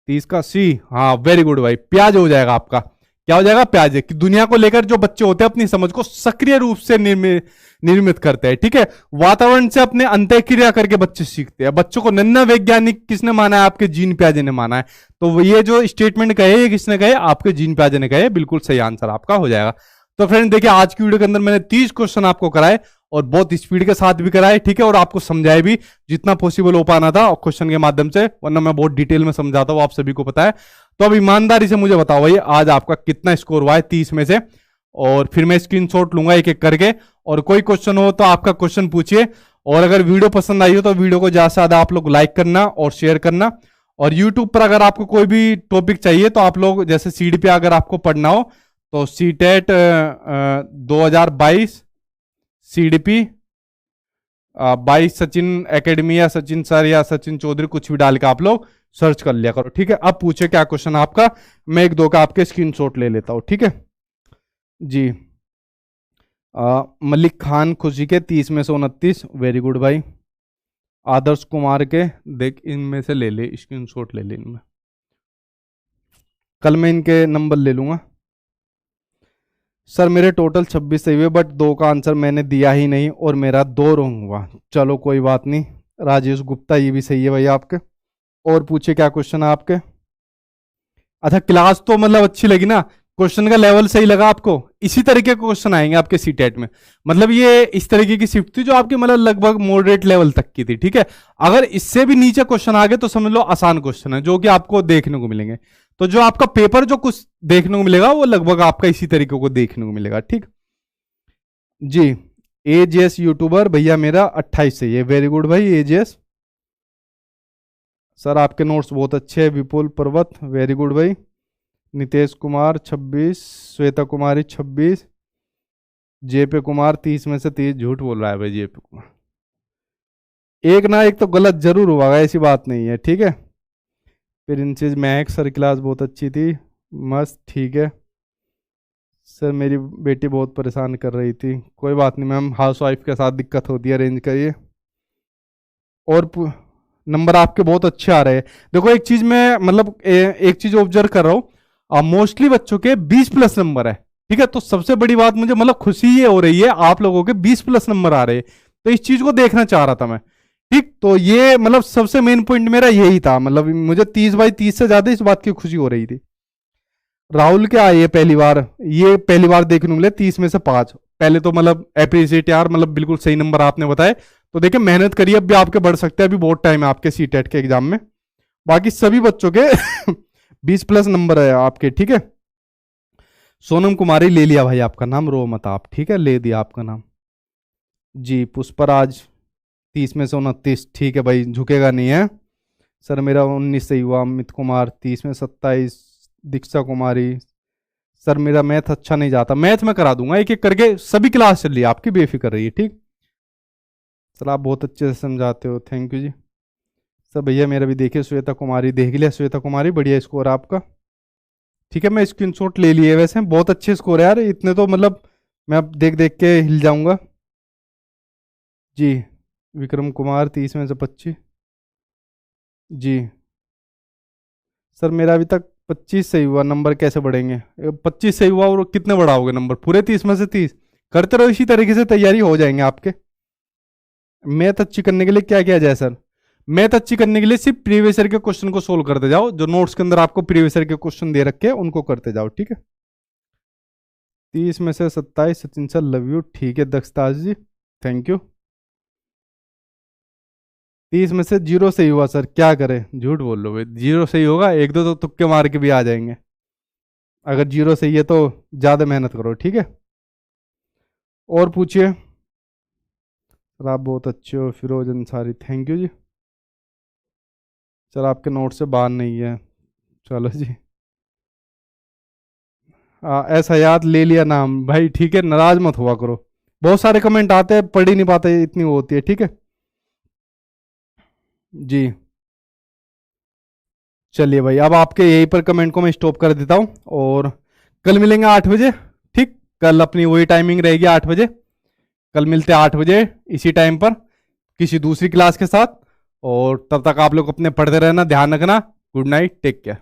30 का सी, हाँ वेरी गुड भाई, प्याज हो जाएगा आपका। क्या हो जाएगा? प्याज। कि दुनिया को लेकर जो बच्चे होते हैं अपनी समझ को सक्रिय रूप से निर्मित करते हैं, ठीक है। वातावरण से अपने अंतःक्रिया करके बच्चे सीखते हैं। बच्चों को नन्ना वैज्ञानिक किसने माना है? आपके जीन पियाजे ने माना है। तो ये जो स्टेटमेंट कहे ये किसने कहे? आपके जीन पियाजे ने कहे। बिल्कुल सही आंसर आपका हो जाएगा। तो फ्रेंड देखिए, आज की वीडियो के अंदर मैंने 30 क्वेश्चन आपको कराए और बहुत स्पीड के साथ भी कराए, ठीक है, और आपको समझाए भी जितना पॉसिबल हो पाना था क्वेश्चन के माध्यम से, वरना मैं बहुत डिटेल में समझाता हूं, आप सभी को पता है। तो अब ईमानदारी से मुझे बताओ भाई, आज आपका कितना स्कोर हुआ है 30 में से, और फिर मैं स्क्रीनशॉट लूंगा एक एक करके, और कोई क्वेश्चन हो तो आपका क्वेश्चन पूछिए। और अगर वीडियो पसंद आई हो तो वीडियो को ज्यादा से ज्यादा आप लोग लाइक करना और शेयर करना। और यूट्यूब पर अगर आपको कोई भी टॉपिक चाहिए तो आप लोग, जैसे सीडीपी अगर आपको पढ़ना हो तो सीटेट 2022 सीडीपी 22 सचिन एकेडमी या सचिन सर या सचिन चौधरी कुछ भी डाल के आप लोग सर्च कर लिया करो, ठीक है। अब पूछे क्या क्वेश्चन आपका, मैं एक दो का आपके स्क्रीनशॉट ले लेता हूं, ठीक है जी। मलिक खान खुशी के 30 में से 29, वेरी गुड भाई। आदर्श कुमार के, देख इनमें से ले ले, स्क्रीनशॉट ले ले इनमें, कल मैं इनके नंबर ले लूंगा। सर मेरे टोटल 26 सही हुए, बट 2 का आंसर मैंने दिया ही नहीं और मेरा 2 रॉन्ग हुआ। चलो कोई बात नहीं। राजेश गुप्ता, ये भी सही है भाई आपके। और पूछिए क्या क्वेश्चन है आपके। अच्छा, क्लास तो मतलब अच्छी लगी ना, क्वेश्चन का लेवल सही लगा आपको? इसी तरीके के क्वेश्चन आएंगे आपके सीटेट में। मतलब ये इस तरीके की शिफ्ट थी जो आपकी मतलब लगभग मॉडरेट लेवल तक की थी, ठीक है। अगर इससे भी नीचे क्वेश्चन आ गए तो समझ लो आसान क्वेश्चन है जो कि आपको देखने को मिलेंगे। तो जो आपका पेपर जो कुछ देखने को मिलेगा वो लगभग आपका इसी तरीके को देखने को मिलेगा, ठीक जी। एजेएस यूट्यूबर भैया मेरा 28 से है, वेरी गुड भाई एजेएस। सर आपके नोट्स बहुत अच्छे हैं, विपुल पर्वत, वेरी गुड भाई। नितेश कुमार 26, श्वेता कुमारी 26, जेपे कुमार 30 में से 30, झूठ बोल रहा है भाई जेपे कुमार। एक ना एक तो गलत जरूर हुआ, ऐसी बात नहीं है, ठीक है। प्रिंसेस महक, सर क्लास बहुत अच्छी थी, मस्त, ठीक है। सर मेरी बेटी बहुत परेशान कर रही थी, कोई बात नहीं मैम, हाउस वाइफ के साथ दिक्कत होती है, अरेंज करिए। और नंबर आपके बहुत अच्छे आ रहे हैं। देखो एक चीज मैं मतलब एक चीज ऑब्जर्व कर रहा हूँ, मोस्टली बच्चों के 20+ नंबर है, ठीक है। तो सबसे बड़ी बात मुझे मतलब खुशी ये हो रही है आप लोगों के 20+ नंबर आ रहे हैं, तो इस चीज को देखना चाह रहा था मैं, ठीक। तो ये मतलब सबसे मेन पॉइंट मेरा यही था, मतलब मुझे 30/30 से ज्यादा इस बात की खुशी हो रही थी। राहुल क्या है, ये पहली बार देखने को मिले 30 में से 5। पहले तो मतलब अप्रिशिएट यार, मतलब बिल्कुल सही नंबर आपने बताए। तो देखिए मेहनत करिए, अब भी आपके बढ़ सकते हैं, अभी बहुत टाइम है आपके सीटेट के एग्जाम में। बाकी सभी बच्चों के 20+ नंबर है आपके, ठीक है। सोनम कुमारी ले लिया भाई आपका नाम, रो मत आप, ठीक है, ले दिया आपका नाम जी। पुष्पराज 30 में से 29, ठीक है भाई, झुकेगा नहीं है। सर मेरा 19 सही हुआ। अमित कुमार 30 में 27, दीक्षा कुमारी, सर मेरा मैथ अच्छा नहीं जाता, मैथ में करा दूंगा, एक एक करके सभी क्लास चल रही है आपकी, बेफिक्र रहिए, ठीक। सर आप बहुत अच्छे से समझाते हो, थैंक यू जी। सर भैया मेरा भी देखिए, श्वेता कुमारी देख लिया, श्वेता कुमारी बढ़िया स्कोर आपका, ठीक है। मैं स्क्रीनशॉट ले लिए, वैसे बहुत अच्छे स्कोर है यार, इतने तो मतलब मैं अब देख देख के हिल जाऊंगा जी। विक्रम कुमार 30 में से 25 जी। सर मेरा अभी तक 25 सही हुआ, नंबर कैसे बढ़ेंगे? 25 सही हुआ और कितने बढ़ाओगे नंबर? पूरे 30 में से 30 करते रहो, इसी तरीके से तैयारी हो जाएंगे आपके। मैथ अच्छी करने के लिए क्या किया जाए सर? मैथ अच्छी करने के लिए सिर्फ प्रीवियस ईयर के क्वेश्चन को सोल्व करते जाओ, जो नोट्स के अंदर आपको प्रीवियस ईयर के क्वेश्चन दे रखे हैं उनको करते जाओ, ठीक है। 30 में से 27, सचिन सर लव यू, ठीक है दक्षताज जी, थैंक यू। 30 में से 0 सही हुआ सर, क्या करें, झूठ बोल लो भाई, 0 सही होगा, एक दो तो तुक्के मार के भी आ जाएंगे। अगर 0 सही है तो ज्यादा मेहनत करो, ठीक है। और पूछिए। सर आप बहुत अच्छे हो, Firoz Ansari, thank you ji. Sir आपके नोट से बाहर नहीं है, चलो जी। ऐसा याद ले लिया नाम भाई, ठीक है, नाराज मत हुआ करो, बहुत सारे कमेंट आते हैं, पढ़ ही नहीं पाते, इतनी वो होती है, ठीक है जी। चलिए भाई, अब आपके यहीं पर कमेंट को मैं स्टॉप कर देता हूं, और कल मिलेंगे 8 बजे, ठीक। कल अपनी वही टाइमिंग रहेगी 8 बजे, कल मिलते हैं 8 बजे इसी टाइम पर किसी दूसरी क्लास के साथ। और तब तक आप लोग अपने पढ़ते रहना, ध्यान रखना। Good night, take care.